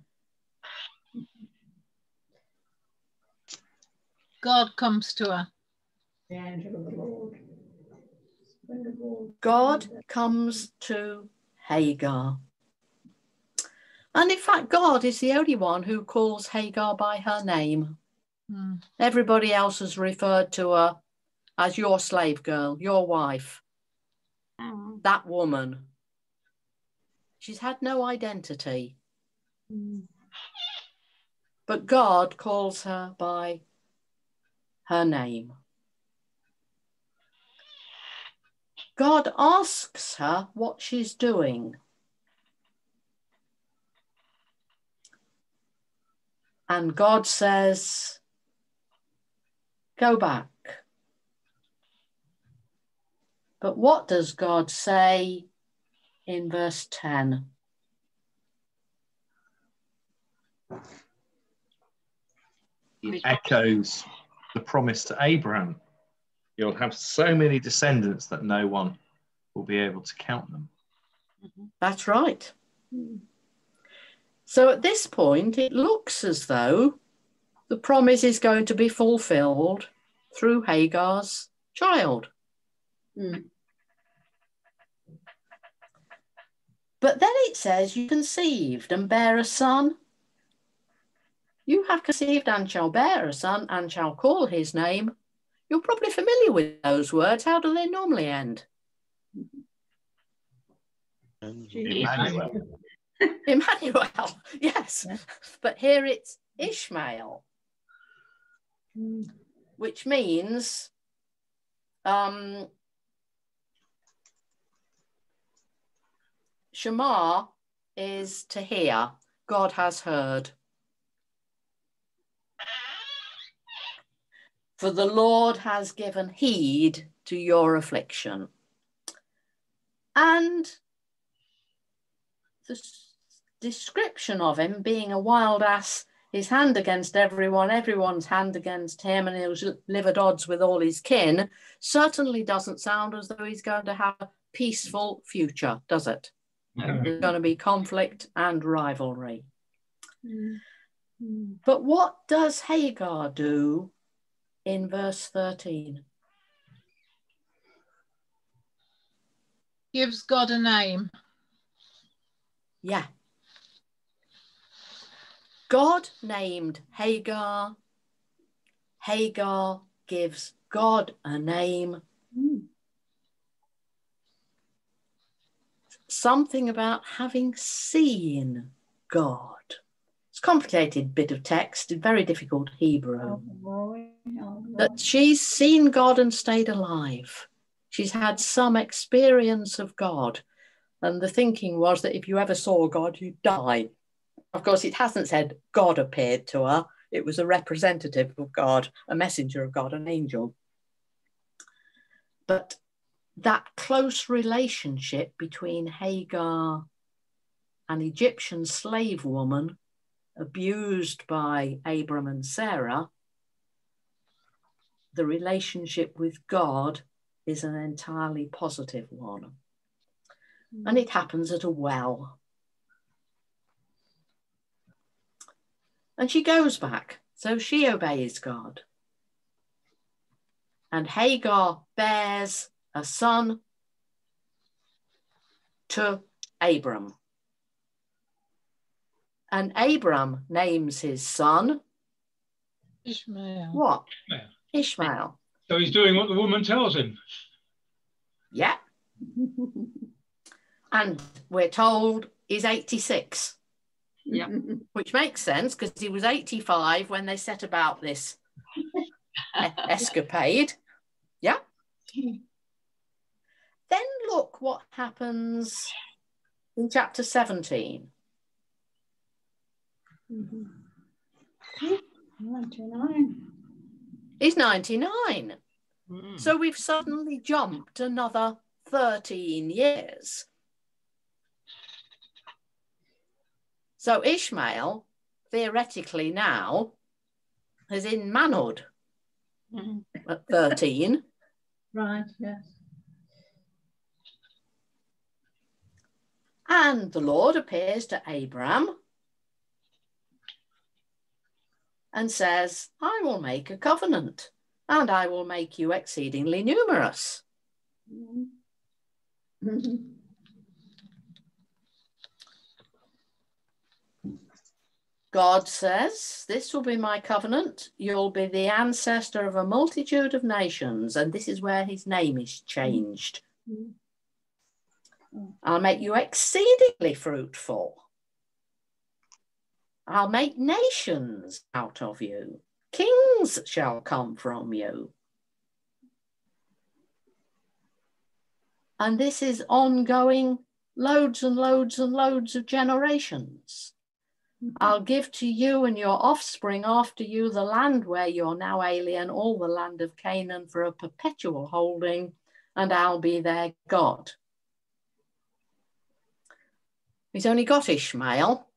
God comes to her. The angel of the Lord. God comes to Hagar. And in fact, God is the only one who calls Hagar by her name. Everybody else has referred to her as your slave girl, your wife, that woman. She's had no identity. But God calls her by her name. God asks her what she's doing. And God says, go back. But what does God say in verse 10? It echoes the promise to Abraham. You'll have so many descendants that no one will be able to count them. That's right. So at this point, it looks as though the promise is going to be fulfilled through Hagar's child. But then it says, you conceived and bear a son. You have conceived and shall bear a son and shall call his name. You're probably familiar with those words. How do they normally end? Emmanuel. Emmanuel, yes. But here it's Ishmael, which means Shema is to hear. God has heard. For the Lord has given heed to your affliction. And the description of him being a wild ass, his hand against everyone, everyone's hand against him, and he'll live at odds with all his kin, certainly doesn't sound as though he's going to have a peaceful future, does it? There's going to be conflict and rivalry. But what does Hagar do in verse 13? Gives God a name. Yeah. God named Hagar. Hagar gives God a name. Something about having seen God. It's a complicated bit of text, very difficult Hebrew. That she's seen God and stayed alive. She's had some experience of God. And the thinking was that if you ever saw God, you'd die. Of course, it hasn't said God appeared to her. It was a representative of God, a messenger of God, an angel. But that close relationship between Hagar, an Egyptian slave woman abused by Abram and Sarah, the relationship with God is an entirely positive one. And it happens at a well. And she goes back, so she obeys God. And Hagar bears a son to Abram. And Abram names his son Ishmael. what? Ishmael. So he's doing what the woman tells him. Yeah. And we're told he's 86. Yeah. Which makes sense because he was 85 when they set about this escapade. Yeah. Then look what happens in chapter 17. 99. He's 99. So we've suddenly jumped another 13 years. So Ishmael, theoretically now, is in manhood at 13. Right, yes. And the Lord appears to Abram and says, I will make a covenant and I will make you exceedingly numerous. God says, this will be my covenant. You'll be the ancestor of a multitude of nations. And this is where his name is changed. I'll make you exceedingly fruitful. I'll make nations out of you. Kings shall come from you. And this is ongoing loads and loads and loads of generations. I'll give to you and your offspring after you the land where you're now alien, all the land of Canaan for a perpetual holding, and I'll be their God. He's only got Ishmael,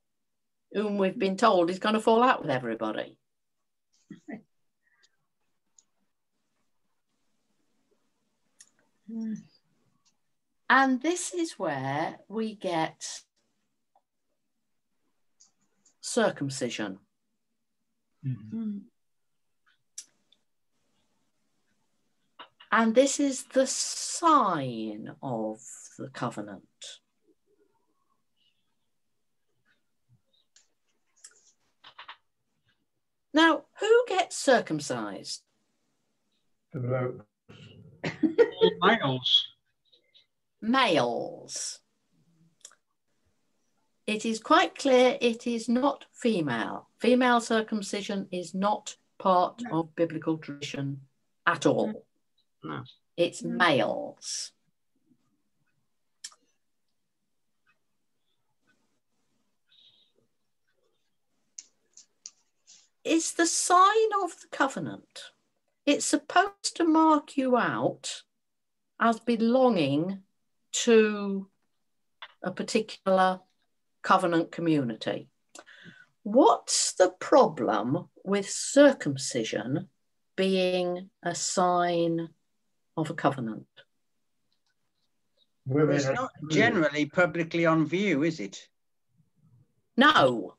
whom we've been told is going to fall out with everybody. And this is where we get circumcision. And this is the sign of the covenant. Now, who gets circumcised? All males. Males. It is quite clear it is not female. Female circumcision is not part of biblical tradition at all. No. It's males. It's the sign of the covenant. It's supposed to mark you out as belonging to a particular covenant community. What's the problem with circumcision being a sign of a covenant? It's not generally publicly on view, is it? No.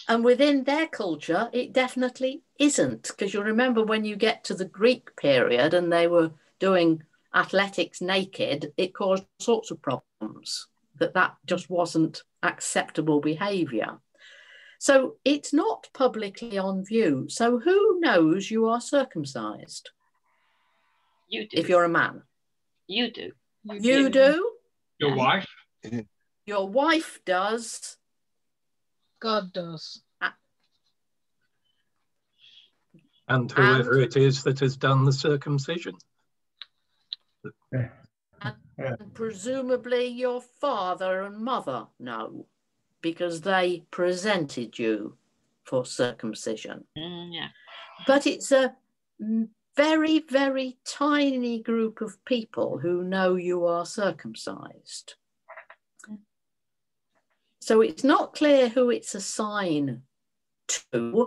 And within their culture, it definitely isn't. Because you remember when you get to the Greek period and they were doing athletics naked, it caused all sorts of problems, that just wasn't acceptable behaviour. So it's not publicly on view. So who knows you are circumcised? You do. If you're a man. You do. You do? Your wife? Your wife does. God does. And whoever it is that has done the circumcision. And presumably your father and mother know, because they presented you for circumcision. Yeah. But it's a very, very tiny group of people who know you are circumcised. So it's not clear who it's a sign to.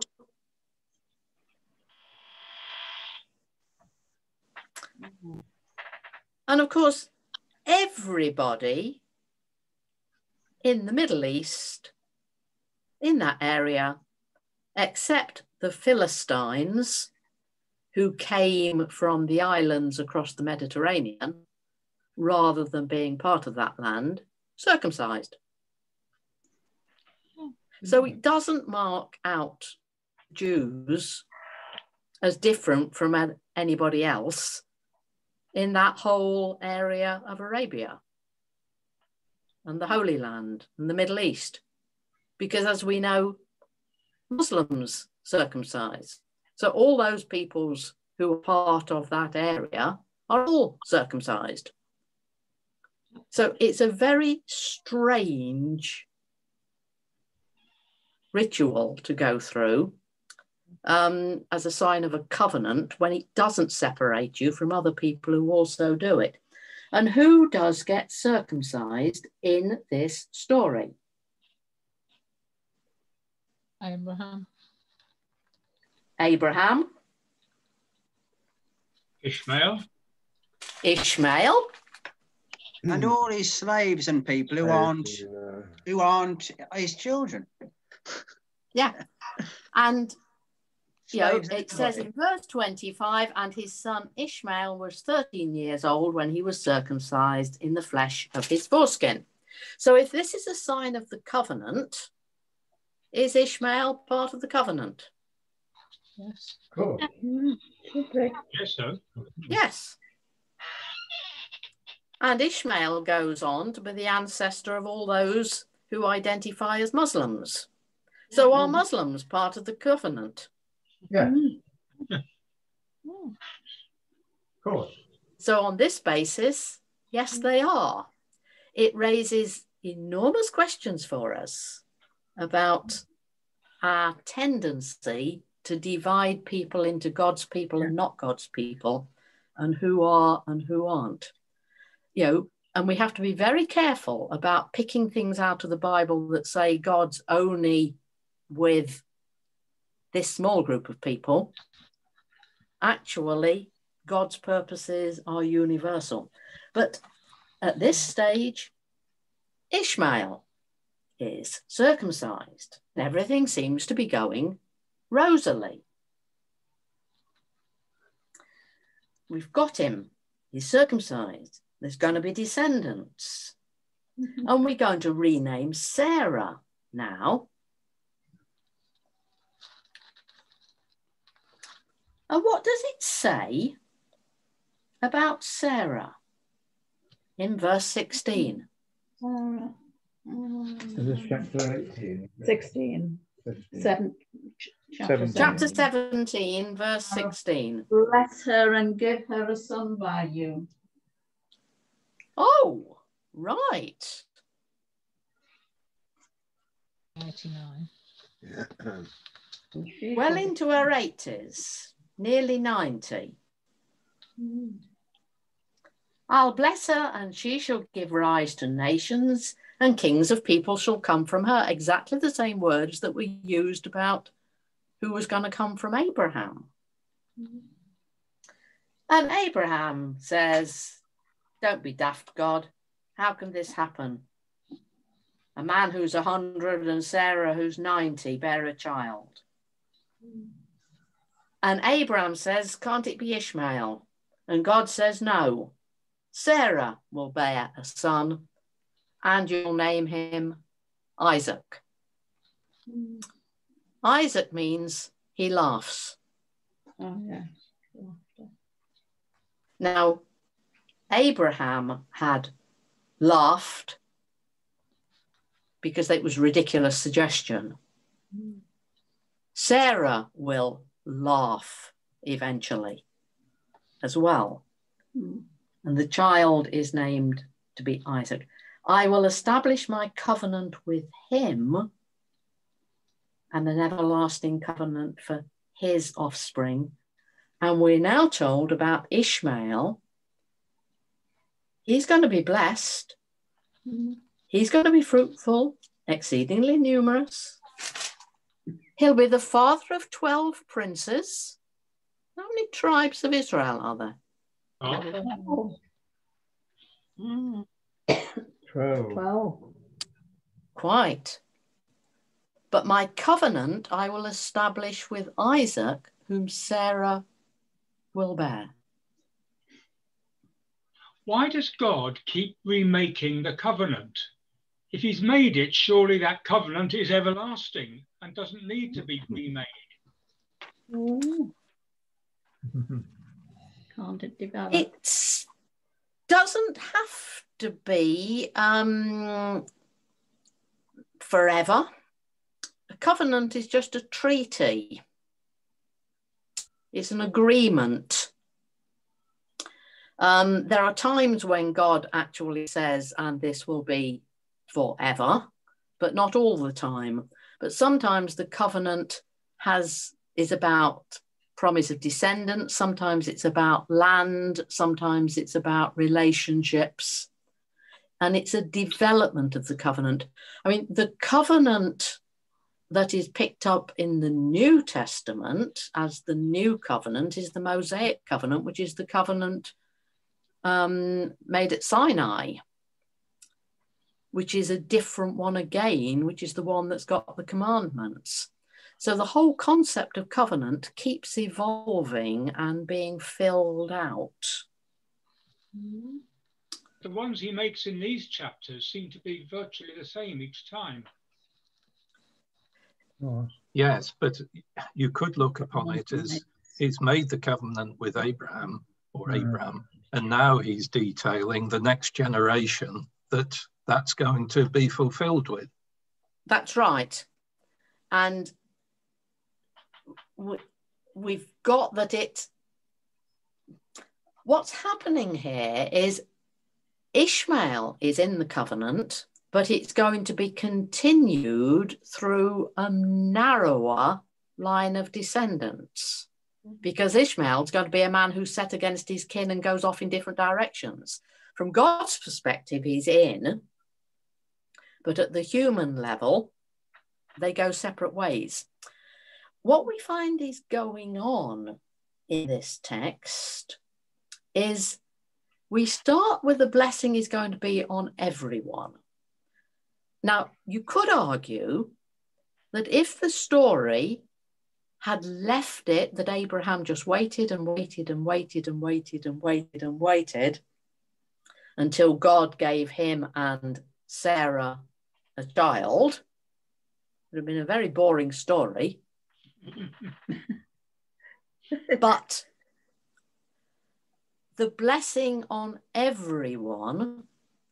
And of course, everybody in the Middle East, in that area, except the Philistines, who came from the islands across the Mediterranean, rather than being part of that land, circumcised. So it doesn't mark out Jews as different from anybody else in that whole area of Arabia and the Holy Land and the Middle East. Because as we know, Muslims circumcise. So all those peoples who are part of that area are all circumcised. So it's a very strange ritual to go through as a sign of a covenant when it doesn't separate you from other people who also do it. And who does get circumcised in this story? Abraham. Abraham. Ishmael. Ishmael. And all his slaves and people who aren't his children. Yeah. And you know, it says in verse 25, and his son Ishmael was 13 years old when he was circumcised in the flesh of his foreskin. So if this is a sign of the covenant, is Ishmael part of the covenant? Yes. Cool. Yes, so. Yes. And Ishmael goes on to be the ancestor of all those who identify as Muslims. So are Muslims part of the covenant? Yeah. Of course. So on this basis, yes, they are. It raises enormous questions for us about our tendency to divide people into God's people and not God's people, and who are and who aren't. You know, and we have to be very careful about picking things out of the Bible that say God's only with this small group of people. Actually, God's purposes are universal. But at this stage, Ishmael is circumcised. Everything seems to be going rosily. We've got him. He's circumcised. There's going to be descendants. And we're going to rename Sarah now. And what does it say about Sarah in verse 16? Sarah. Is this chapter 18? 16. 15. Chapter 17, verse 16. Bless her and give her a son by you. Oh, right. 89. Well into her 80s, nearly 90. I'll bless her, and she shall give rise to nations, and kings of people shall come from her. Exactly the same words that we used about who was going to come from Abraham. And Abraham says, don't be daft, God. How can this happen? A man who's 100 and Sarah who's 90 bear a child. And Abram says, can't it be Ishmael? And God says, no. Sarah will bear a son, and you'll name him Isaac. Isaac means he laughs. Oh, yeah. Now, Abraham had laughed because it was a ridiculous suggestion. Sarah will laugh eventually as well. And the child is named to be Isaac. I will establish my covenant with him and an everlasting covenant for his offspring. And we're now told about Ishmael. He's going to be blessed. He's going to be fruitful, exceedingly numerous. He'll be the father of 12 princes. How many tribes of Israel are there? 12. Quite. But my covenant I will establish with Isaac, whom Sarah will bear. Why does God keep remaking the covenant? If he's made it, surely that covenant is everlasting and doesn't need to be remade. Can't it develop? It doesn't have to be forever. A covenant is just a treaty. It's an agreement. There are times when God actually says, and this will be forever, but not all the time. But sometimes the covenant is about promise of descendants. Sometimes it's about land. Sometimes it's about relationships. And it's a development of the covenant. I mean, the covenant that is picked up in the New Testament as the new covenant is the Mosaic covenant, which is the covenant made at Sinai, which is a different one again, which is the one that's got the commandments. So the whole concept of covenant keeps evolving and being filled out. The ones he makes in these chapters seem to be virtually the same each time. Yes, but you could look upon it as he's made the covenant with Abraham or Abram, And now he's detailing the next generation that's going to be fulfilled with. That's right. And we've got that what's happening here is Ishmael is in the covenant, but it's going to be continued through a narrower line of descendants, because Ishmael's going to be a man who's set against his kin and goes off in different directions. From God's perspective, he's in, but at the human level, they go separate ways. What we find is going on in this text is we start with the blessing is going to be on everyone. Now, you could argue that if the story had left it that Abraham just waited and waited and waited and waited and waited and waited until God gave him and Sarah a child, it would have been a very boring story. But the blessing on everyone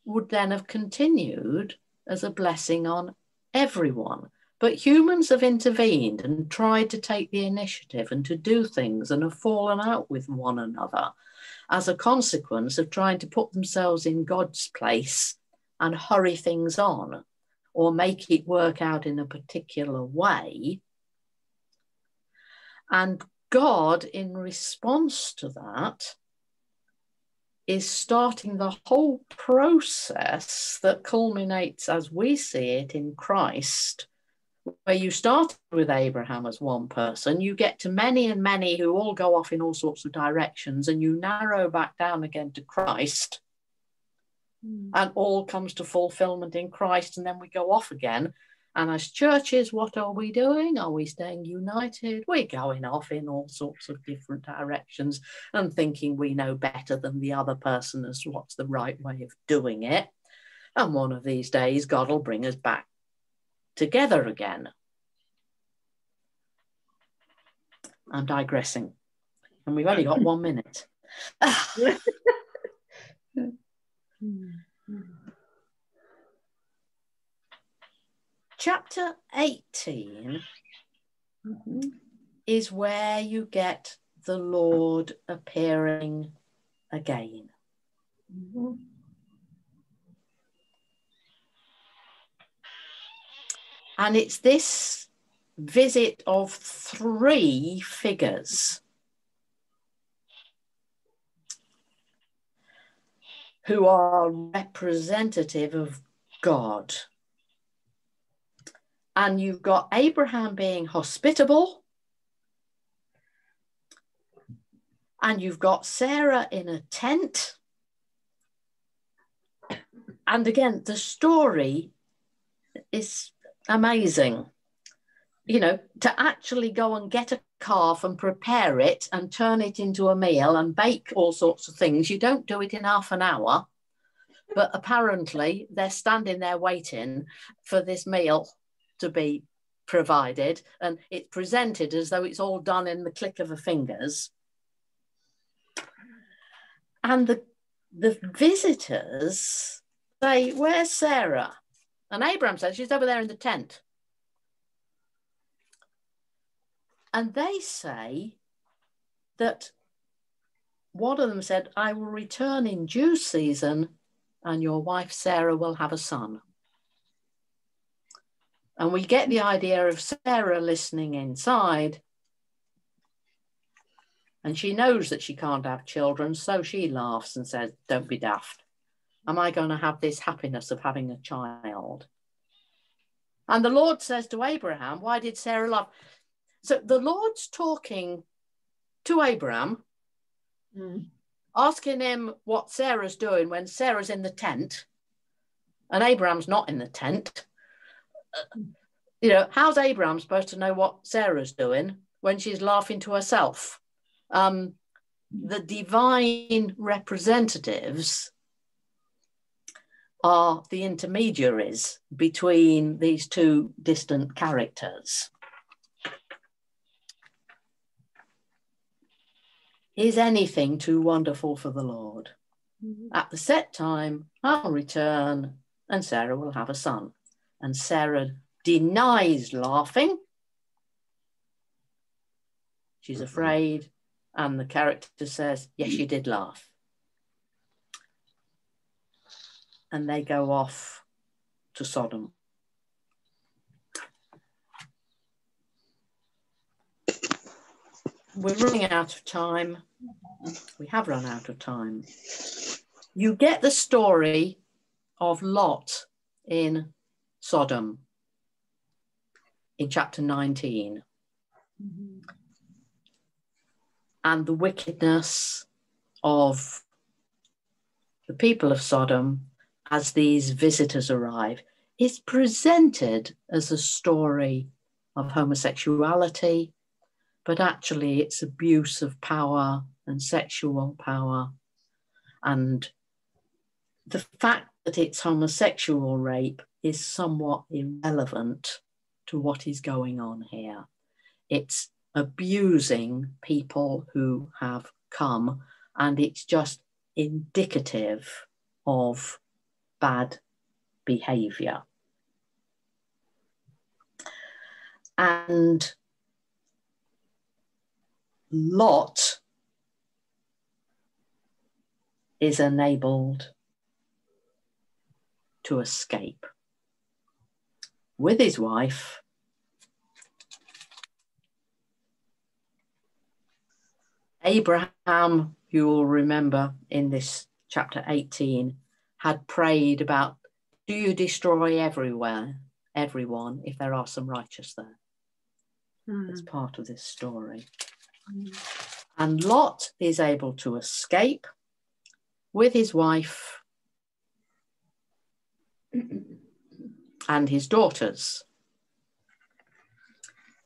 would then have continued as a blessing on everyone. But humans have intervened and tried to take the initiative and to do things and have fallen out with one another as a consequence of trying to put themselves in God's place and hurry things on or make it work out in a particular way. And God, in response to that, is starting the whole process that culminates, as we see it, in Christ, where you start with Abraham as one person, you get to many and many who all go off in all sorts of directions, and you narrow back down again to Christ, and all comes to fulfillment in Christ, and then we go off again. And as churches, what are we doing? Are we staying united? We're going off in all sorts of different directions and thinking we know better than the other person as to what's the right way of doing it. And one of these days, God will bring us back together again. I'm digressing. And we've only got 1 minute. Chapter 18 is where you get the Lord appearing again. And it's this visit of 3 figures who are representative of God. And you've got Abraham being hospitable, and you've got Sarah in a tent. And again, the story is amazing. You know, to actually go and get a calf and prepare it and turn it into a meal and bake all sorts of things, you don't do it in half an hour. But apparently they're standing there waiting for this meal to be provided, and it's presented as though it's all done in the click of the fingers. And the visitors say, "Where's Sarah?" And Abram says, "She's over there in the tent." And they say that one of them said, "I will return in due season and your wife Sarah will have a son." And we get the idea of Sarah listening inside. And she knows that she can't have children, so she laughs and says, "Don't be daft. Am I going to have this happiness of having a child?" And the Lord says to Abraham, "Why did Sarah laugh?" So the Lord's talking to Abraham, asking him what Sarah's doing when Sarah's in the tent and Abraham's not in the tent. You know, how's Abraham supposed to know what Sarah's doing when she's laughing to herself? The divine representatives are the intermediaries between these 2 distant characters. Is anything too wonderful for the Lord? At the set time, I'll return and Sarah will have a son. And Sarah denies laughing. She's afraid. And the character says, yes, you did laugh. And they go off to Sodom. We're running out of time. We have run out of time. You get the story of Lot in Sodom in chapter 19. And the wickedness of the people of Sodom as these visitors arrive is presented as a story of homosexuality, but actually it's abuse of power and sexual power. And the fact that it's homosexual rape is somewhat irrelevant to what is going on here. It's abusing people who have come, and it's just indicative of bad behavior. And Lot is enabled to escape with his wife. Abraham, you will remember in this chapter 18, had prayed about, do you destroy everyone, if there are some righteous there? It's part of this story. And Lot is able to escape with his wife and his daughters.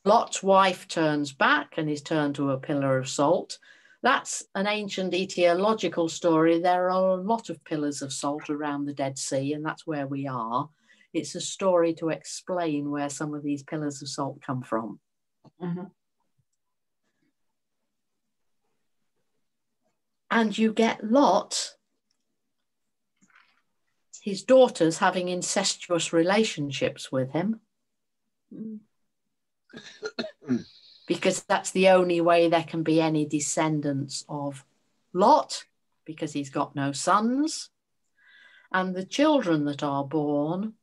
Lot's wife turns back and is turned to a pillar of salt. That's an ancient etiological story. There are a lot of pillars of salt around the Dead Sea, and that's where we are. It's a story to explain where some of these pillars of salt come from. And you get Lot, his daughters, having incestuous relationships with him. Because that's the only way there can be any descendants of Lot, because he's got no sons. And the children that are born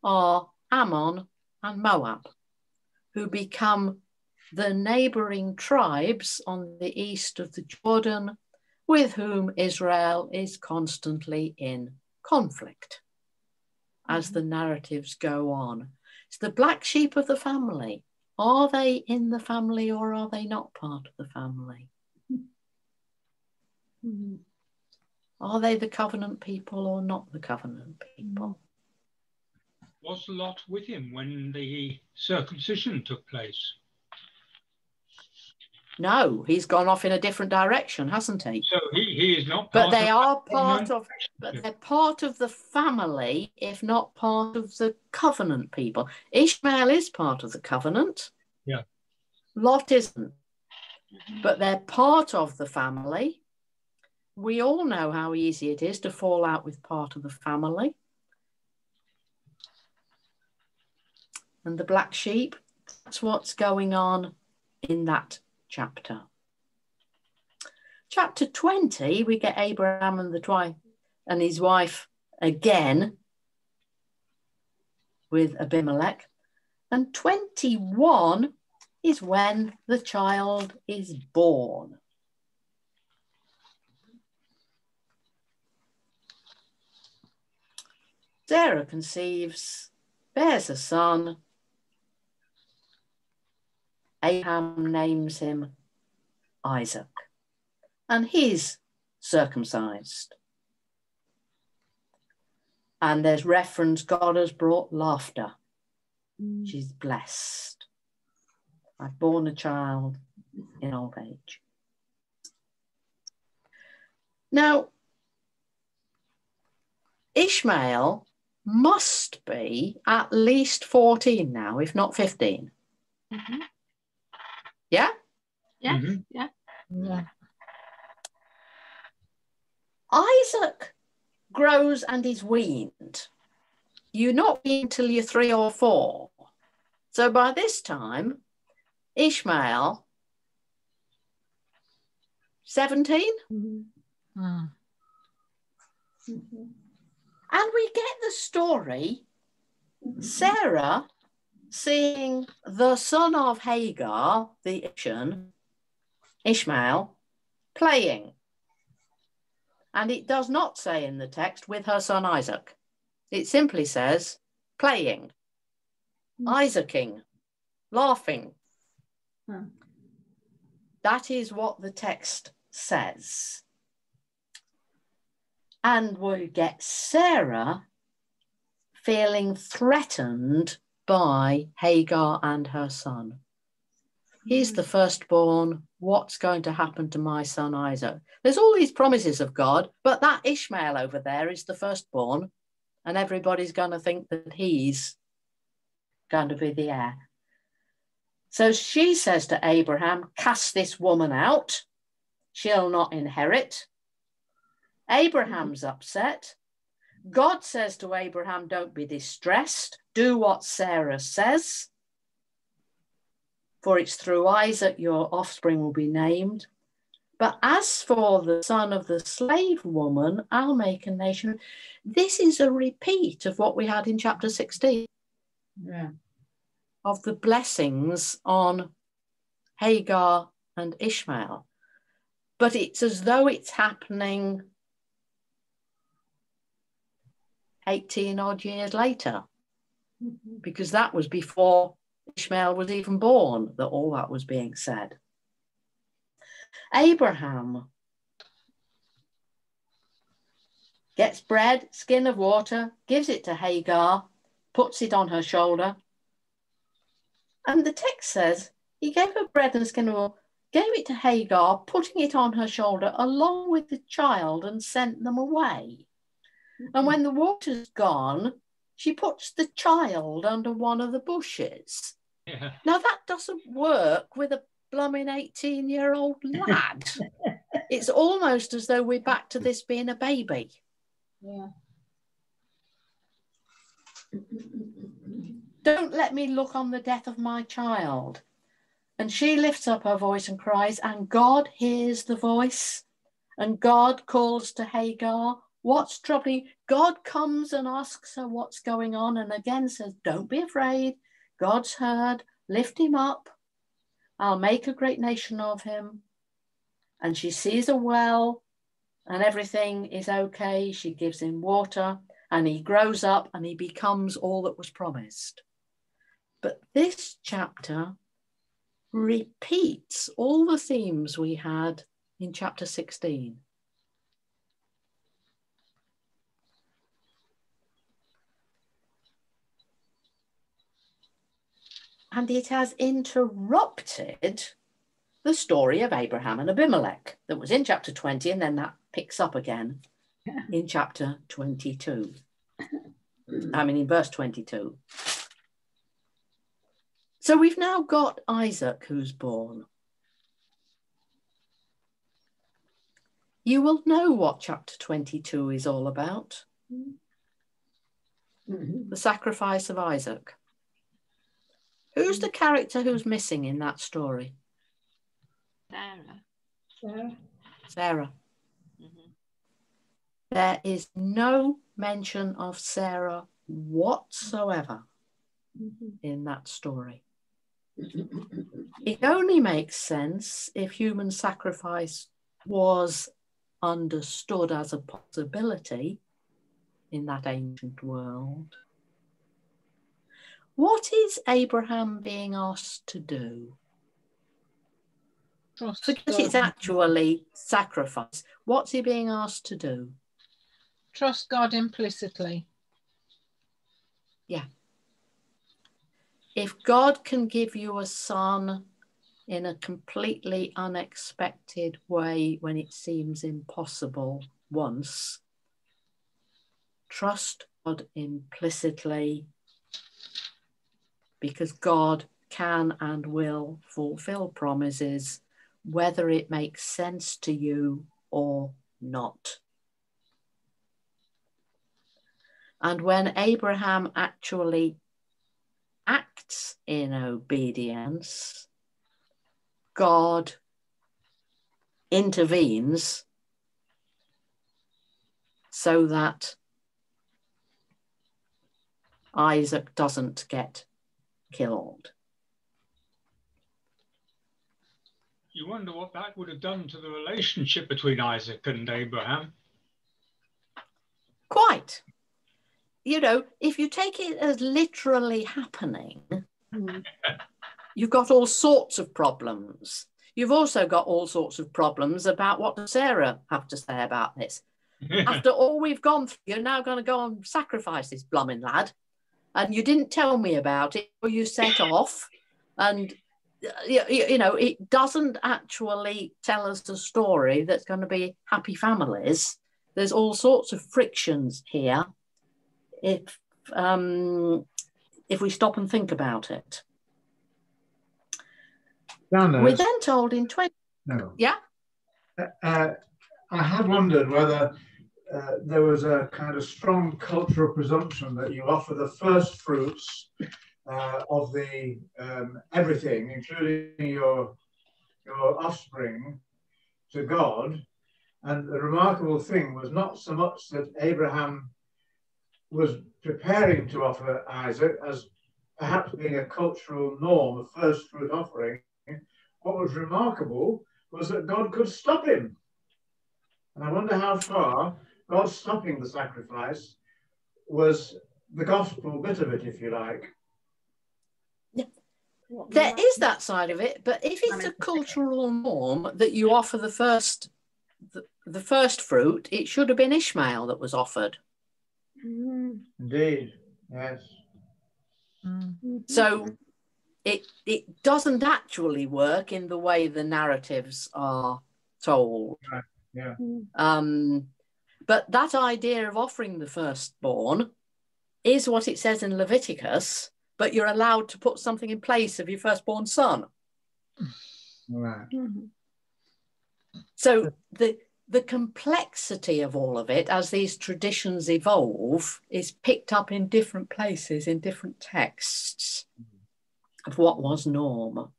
are Ammon and Moab, who become the neighboring tribes on the east of the Jordan, with whom Israel is constantly in conflict as the narratives go on. It's the black sheep of the family. Are they in the family or are they not part of the family? Are they the covenant people or not the covenant people? Was Lot with him when the circumcision took place? No, he's gone off in a different direction, hasn't he? So he is not part but they of are part of, but they're part of the family, if not part of the covenant people. Ishmael is part of the covenant. Yeah. Lot isn't. But they're part of the family. We all know how easy it is to fall out with part of the family. And the black sheep, that's what's going on in that chapter. Chapter 20, we get Abraham and his wife again with Abimelech. And 21 is when the child is born. Sarah conceives, bears a son. Abraham names him Isaac, and he's circumcised. And there's reference, God has brought laughter. She's blessed. I've borne a child in old age. Now, Ishmael must be at least 14 now, if not 15. Yeah? Yeah, Mhm. yeah. Yeah. Isaac grows and is weaned. You're not weaned till you're 3 or 4. So by this time, Ishmael, 17? Mm-hmm. And we get the story, Sarah seeing the son of Hagar, the Egyptian, Ishmael, playing. And it does not say in the text with her son Isaac. It simply says playing, Isaacing, laughing. That is what the text says. And we get Sarah feeling threatened by Hagar and her son. He's the firstborn. What's going to happen to my son Isaac? There's all these promises of God, but that Ishmael over there is the firstborn, and everybody's going to think that he's going to be the heir. So she says to Abraham, cast this woman out. She'll not inherit. Abraham's upset. God says to Abraham, don't be distressed. Do what Sarah says. For it's through Isaac your offspring will be named. But as for the son of the slave woman, I'll make a nation. This is a repeat of what we had in chapter 16. Yeah. Of the blessings on Hagar and Ishmael. But it's as though it's happening 18 odd years later, because that was before Ishmael was even born, that all that was being said. Abraham gets bread, skin of water, gives it to Hagar, puts it on her shoulder. And the text says he gave her bread and skin of water, gave it to Hagar, putting it on her shoulder along with the child, and sent them away. And when the water's gone, she puts the child under one of the bushes. Yeah. Now that doesn't work with a blooming 18-year-old lad. It's almost as though we're back to this being a baby. Yeah. Don't let me look on the death of my child. And she lifts up her voice and cries, and God hears the voice. And God calls to Hagar, what's troubling? God comes and asks her what's going on, and again says, don't be afraid. God's heard. Lift him up. I'll make a great nation of him. And she sees a well, and everything is okay. She gives him water, and he grows up, and he becomes all that was promised. But this chapter repeats all the themes we had in chapter 16. And it has interrupted the story of Abraham and Abimelech that was in chapter 20, and then that picks up again in chapter 22. In verse 22. So we've now got Isaac who's born. You will know what chapter 22 is all about. The sacrifice of Isaac. Who's the character who's missing in that story? Sarah. Mm-hmm. There is no mention of Sarah whatsoever in that story. It only makes sense if human sacrifice was understood as a possibility in that ancient world. What is Abraham being asked to do? Because it's actually sacrifice. What's he being asked to do? Trust God implicitly. Yeah. If God can give you a son in a completely unexpected way when it seems impossible once, trust God implicitly, because God can and will fulfill promises, whether it makes sense to you or not. And when Abraham actually acts in obedience, God intervenes so that Isaac doesn't get killed. You wonder what that would have done to the relationship between Isaac and Abraham. Quite. You know, if you take it as literally happening, you've got all sorts of problems. You've also got all sorts of problems about what does Sarah have to say about this. After all we've gone through, you're now going to go and sacrifice this blooming lad. And you didn't tell me about it, or you set off. And, you know, it doesn't actually tell us a story that's going to be happy families. There's all sorts of frictions here if we stop and think about it. Janet, we're then told in 20... No. Yeah? I had wondered whether there was a kind of strong cultural presumption that you offer the first fruits of the everything, including your offspring, to God. And the remarkable thing was not so much that Abraham was preparing to offer Isaac as perhaps being a cultural norm, a first fruit offering. What was remarkable was that God could stop him. And I wonder how far God stopping the sacrifice was the gospel bit of it, if you like. There is that side of it, but if it's a cultural norm that you offer the first fruit, it should have been Ishmael that was offered. Indeed, yes. So it doesn't actually work in the way the narratives are told. Right. Yeah. But that idea of offering the firstborn is what it says in Leviticus, but you're allowed to put something in place of your firstborn son. Right. So the complexity of all of it, as these traditions evolve, is picked up in different places, in different texts of what was norm.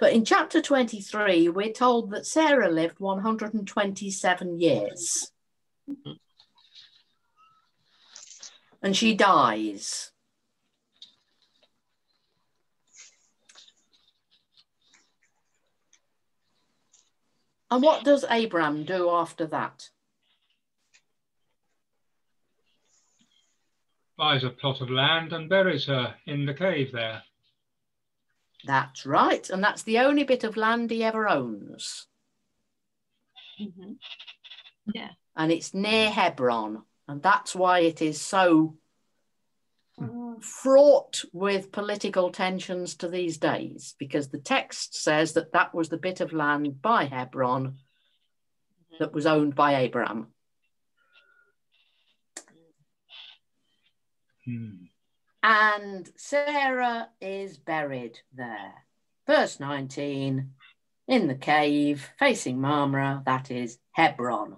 But in chapter 23, we're told that Sarah lived 127 years. And she dies. And what does Abram do after that? Buys a plot of land and buries her in the cave there. That's right. And that's the only bit of land he ever owns. Yeah. And it's near Hebron. And that's why it is so fraught with political tensions to these days, because the text says that that was the bit of land by Hebron that was owned by Abram. And Sarah is buried there. Verse 19, in the cave facing Mamre, that is Hebron.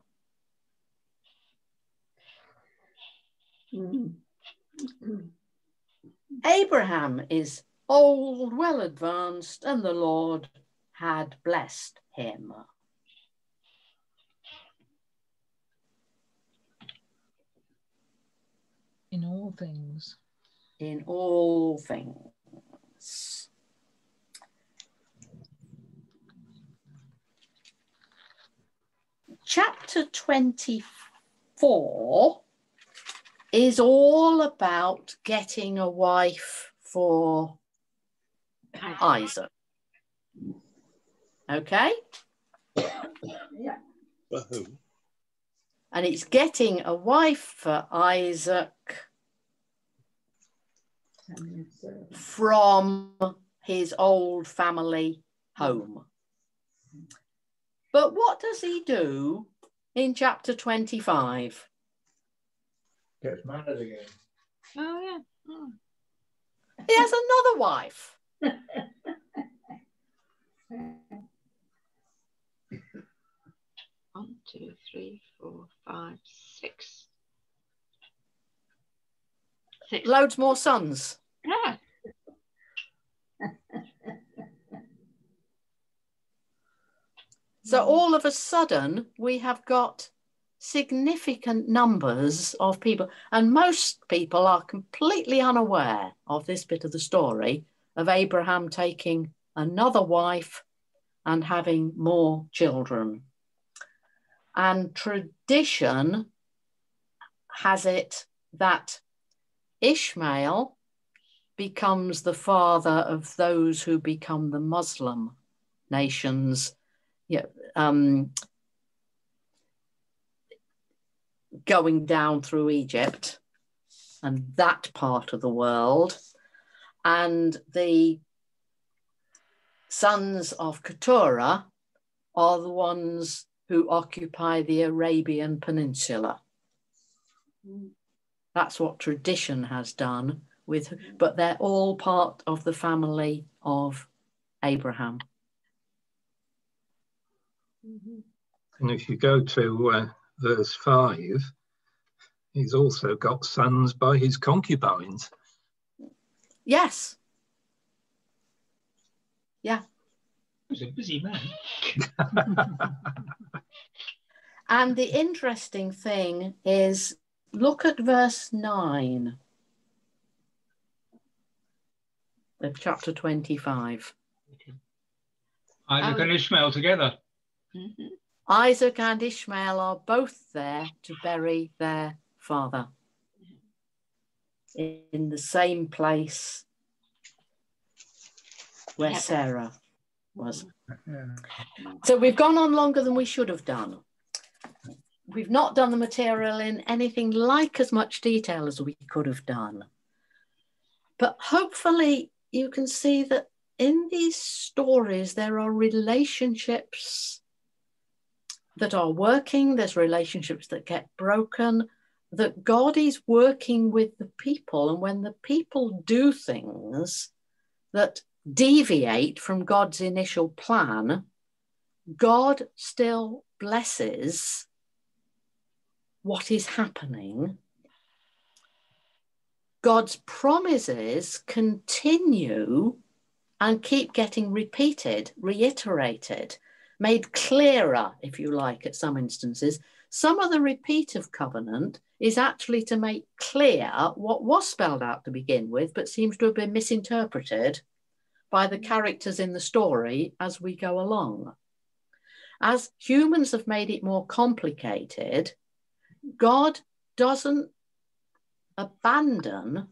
Abraham is old, well advanced, and the Lord had blessed him. In all things. In all things. Chapter 24 is all about getting a wife for Isaac. Okay? Yeah. For who? And it's getting a wife for Isaac from his old family home. But what does he do in chapter 25? Gets married again. Oh, yeah. Oh. He has another wife. 1, 2, 3, 4, 5, 6. loads more sons. Yeah. So all of a sudden, we have got significant numbers of people, and most people are completely unaware of this bit of the story of Abraham taking another wife and having more children. And tradition has it that Ishmael becomes the father of those who become the Muslim nations, going down through Egypt and that part of the world. And the sons of Keturah are the ones who occupy the Arabian Peninsula. That's what tradition has done but they're all part of the family of Abraham. And if you go to verse 5, he's also got sons by his concubines. Yes. Yeah. He's a busy man. And the interesting thing is, look at verse 9 of chapter 25. Isaac and Ishmael together. Mm-hmm. Isaac and Ishmael are both there to bury their father in the same place where Sarah was. So we've gone on longer than we should have done. We've not done the material in anything like as much detail as we could have done. But hopefully you can see that in these stories, there are relationships that are working, there's relationships that get broken, that God is working with the people. And when the people do things that deviate from God's initial plan, God still blesses what is happening. God's promises continue and keep getting repeated, reiterated, made clearer, if you like, at some instances. Some of the repeat of covenant is actually to make clear what was spelled out to begin with, but seems to have been misinterpreted by the characters in the story as we go along. As humans have made it more complicated, God doesn't abandon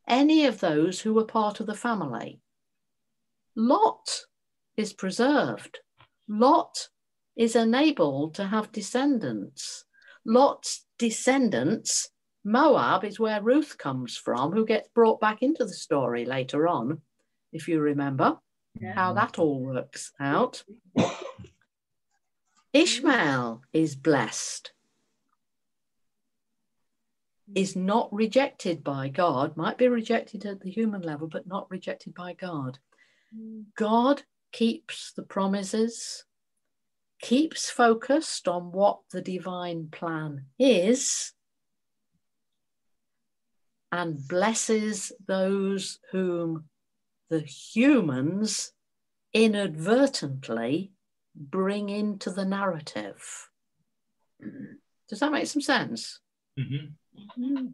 any of those who were part of the family. Lot is preserved. Lot is enabled to have descendants. Lot's descendants, Moab is where Ruth comes from, who gets brought back into the story later on, if you remember how that all works out. Ishmael is blessed, is not rejected by God, might be rejected at the human level, but not rejected by God. God keeps the promises, keeps focused on what the divine plan is, and blesses those whom the humans inadvertently bring into the narrative. Does that make some sense? Mm-hmm.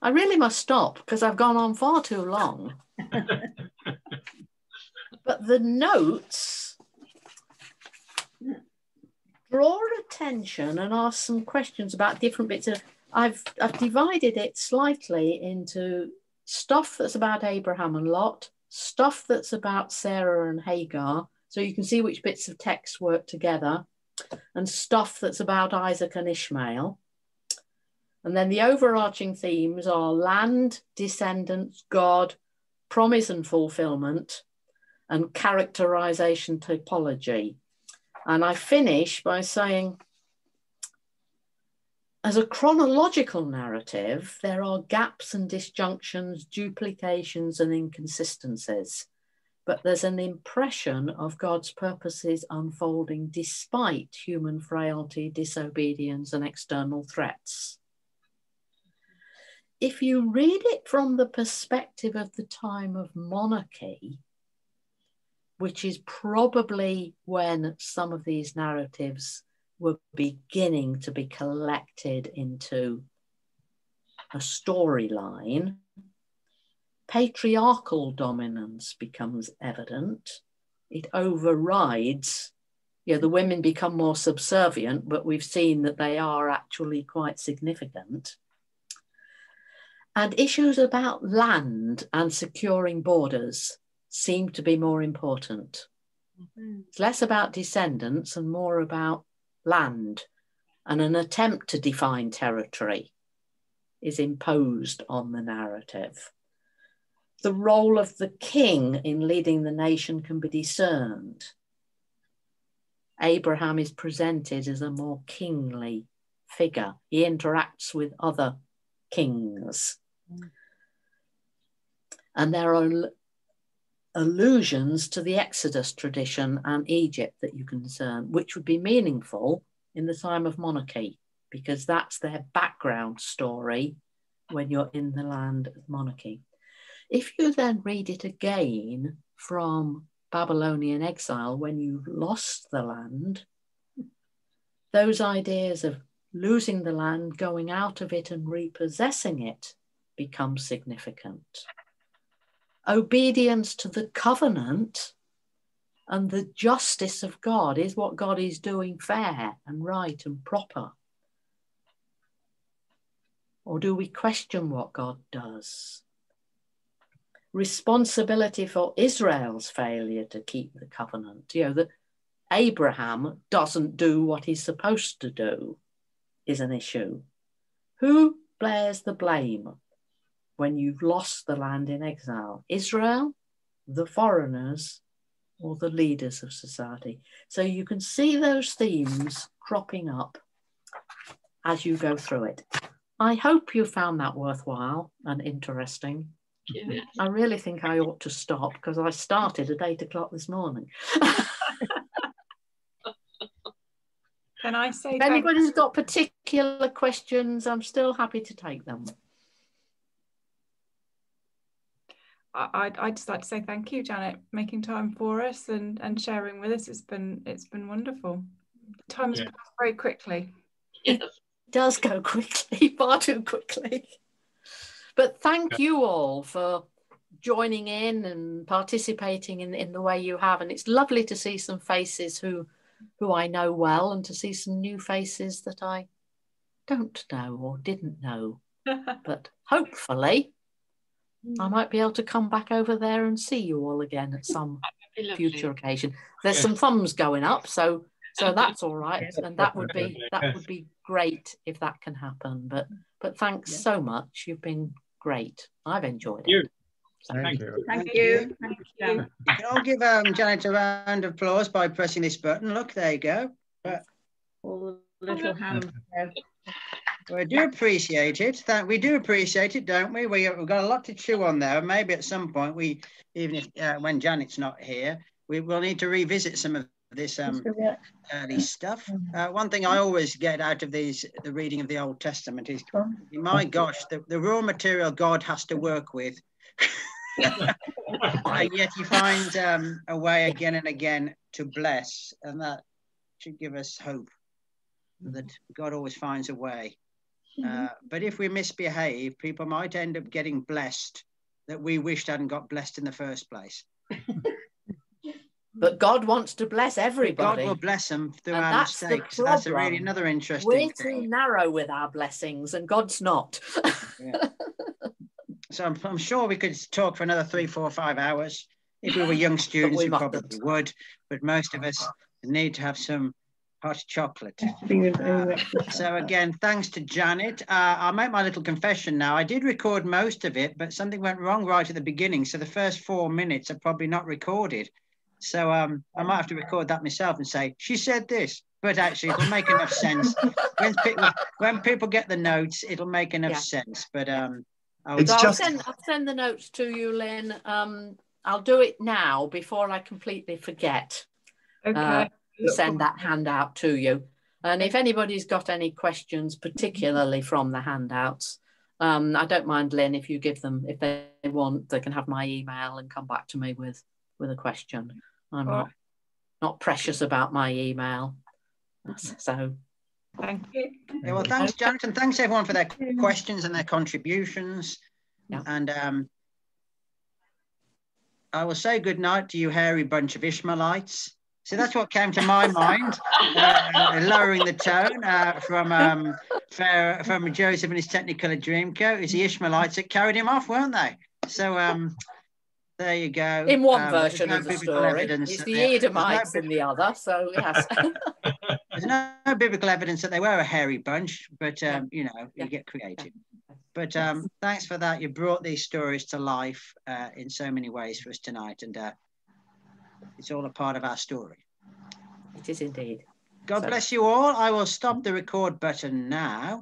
I really must stop because I've gone on far too long. But the notes draw attention and ask some questions about different bits of. I've divided it slightly into stuff that's about Abraham and Lot, stuff that's about Sarah and Hagar, so you can see which bits of text work together, and stuff that's about Isaac and Ishmael. And then the overarching themes are land, descendants, God, promise and fulfillment, and characterization typology. And I finish by saying, as a chronological narrative, there are gaps and disjunctions, duplications and inconsistencies, but there's an impression of God's purposes unfolding despite human frailty, disobedience and external threats. if you read it from the perspective of the time of monarchy, which is probably when some of these narratives were beginning to be collected into a storyline, patriarchal dominance becomes evident. It overrides, the women become more subservient, but we've seen that they are actually quite significant. And issues about land and securing borders seem to be more important. It's less about descendants and more about land, and an attempt to define territory is imposed on the narrative. The role of the king in leading the nation can be discerned. Abraham is presented as a more kingly figure. He interacts with other kings. And there are allusions to the Exodus tradition and Egypt that you can discern, which would be meaningful in the time of monarchy, because that's their background story when you're in the land of monarchy. If you then read it again from Babylonian exile, when you've lost the land, those ideas of losing the land, going out of it and repossessing it become significant. Obedience to the covenant and the justice of God, is what God is doing fair and right and proper? Or do we question what God does? Responsibility for Israel's failure to keep the covenant, that Abraham doesn't do what he's supposed to do, is an issue. Who bears the blame when you've lost the land in exile? Israel, the foreigners, or the leaders of society? So you can see those themes cropping up as you go through it. I hope you found that worthwhile and interesting. Yeah. I really think I ought to stop, because I started at 8 o'clock this morning. Can I say, if anybody's got particular questions, I'm still happy to take them. I'd just like to say thank you, Janet, making time for us and sharing with us. It's been wonderful. Time has passed very quickly. It does go quickly, far too quickly. But thank you all for joining in and participating in the way you have. And it's lovely to see some faces who I know well, and to see some new faces that I don't know or didn't know. But hopefully I might be able to come back over there and see you all again at some future occasion. There's some thumbs going up, so that's all right, and that would be great if that can happen. But thanks so much. You've been great. I've enjoyed it. Thank you. Thank you. You can all give Janet a round of applause by pressing this button. Look, there you go. All the little hands there. We do appreciate it. We do appreciate it, don't we? We've got a lot to chew on there. Maybe at some point, even if when Janet's not here, we will need to revisit some of this early stuff. One thing I always get out of the reading of the Old Testament is, my gosh, the raw material God has to work with. And yet he finds a way again and again to bless, and that should give us hope that God always finds a way. But if we misbehave, people might end up getting blessed that we wished hadn't got blessed in the first place. But God wants to bless everybody. God will bless them through our mistakes. So that's really another interesting thing. We're too narrow with our blessings, and God's not. So I'm sure we could talk for another 3, 4, 5 hours. If we were young students, we probably would. But most of us need to have some hot chocolate. So again, thanks to Janet. I'll make my little confession now. I did record most of it, but something went wrong right at the beginning. So the first 4 minutes are probably not recorded. So I might have to record that myself and say, she said this, but actually it'll make enough sense. When people get the notes, it'll make enough sense. But I'll send the notes to you, Lynn. I'll do it now before I completely forget. Okay. Send that handout to you. And if anybody's got any questions, particularly from the handouts, I don't mind, Lynn, if you give them, if they want, they can have my email and come back to me with a question. I'm not precious about my email. So thank you. Yeah, well, thanks, Janet, and thanks everyone for their questions and their contributions. Yeah. And I will say good night to you hairy bunch of Ishmaelites. So that's what came to my mind, lowering the tone from Joseph and his Technicolor Dreamcoat. It's the Ishmaelites that carried him off, weren't they? So there you go. In one version of the story, it's the Edomites in the other. So yes, there's no biblical evidence that they were a hairy bunch, but you know, you get creative. But thanks for that. You brought these stories to life in so many ways for us tonight, and it's all a part of our story. It is indeed. God bless you all. I will stop the record button now.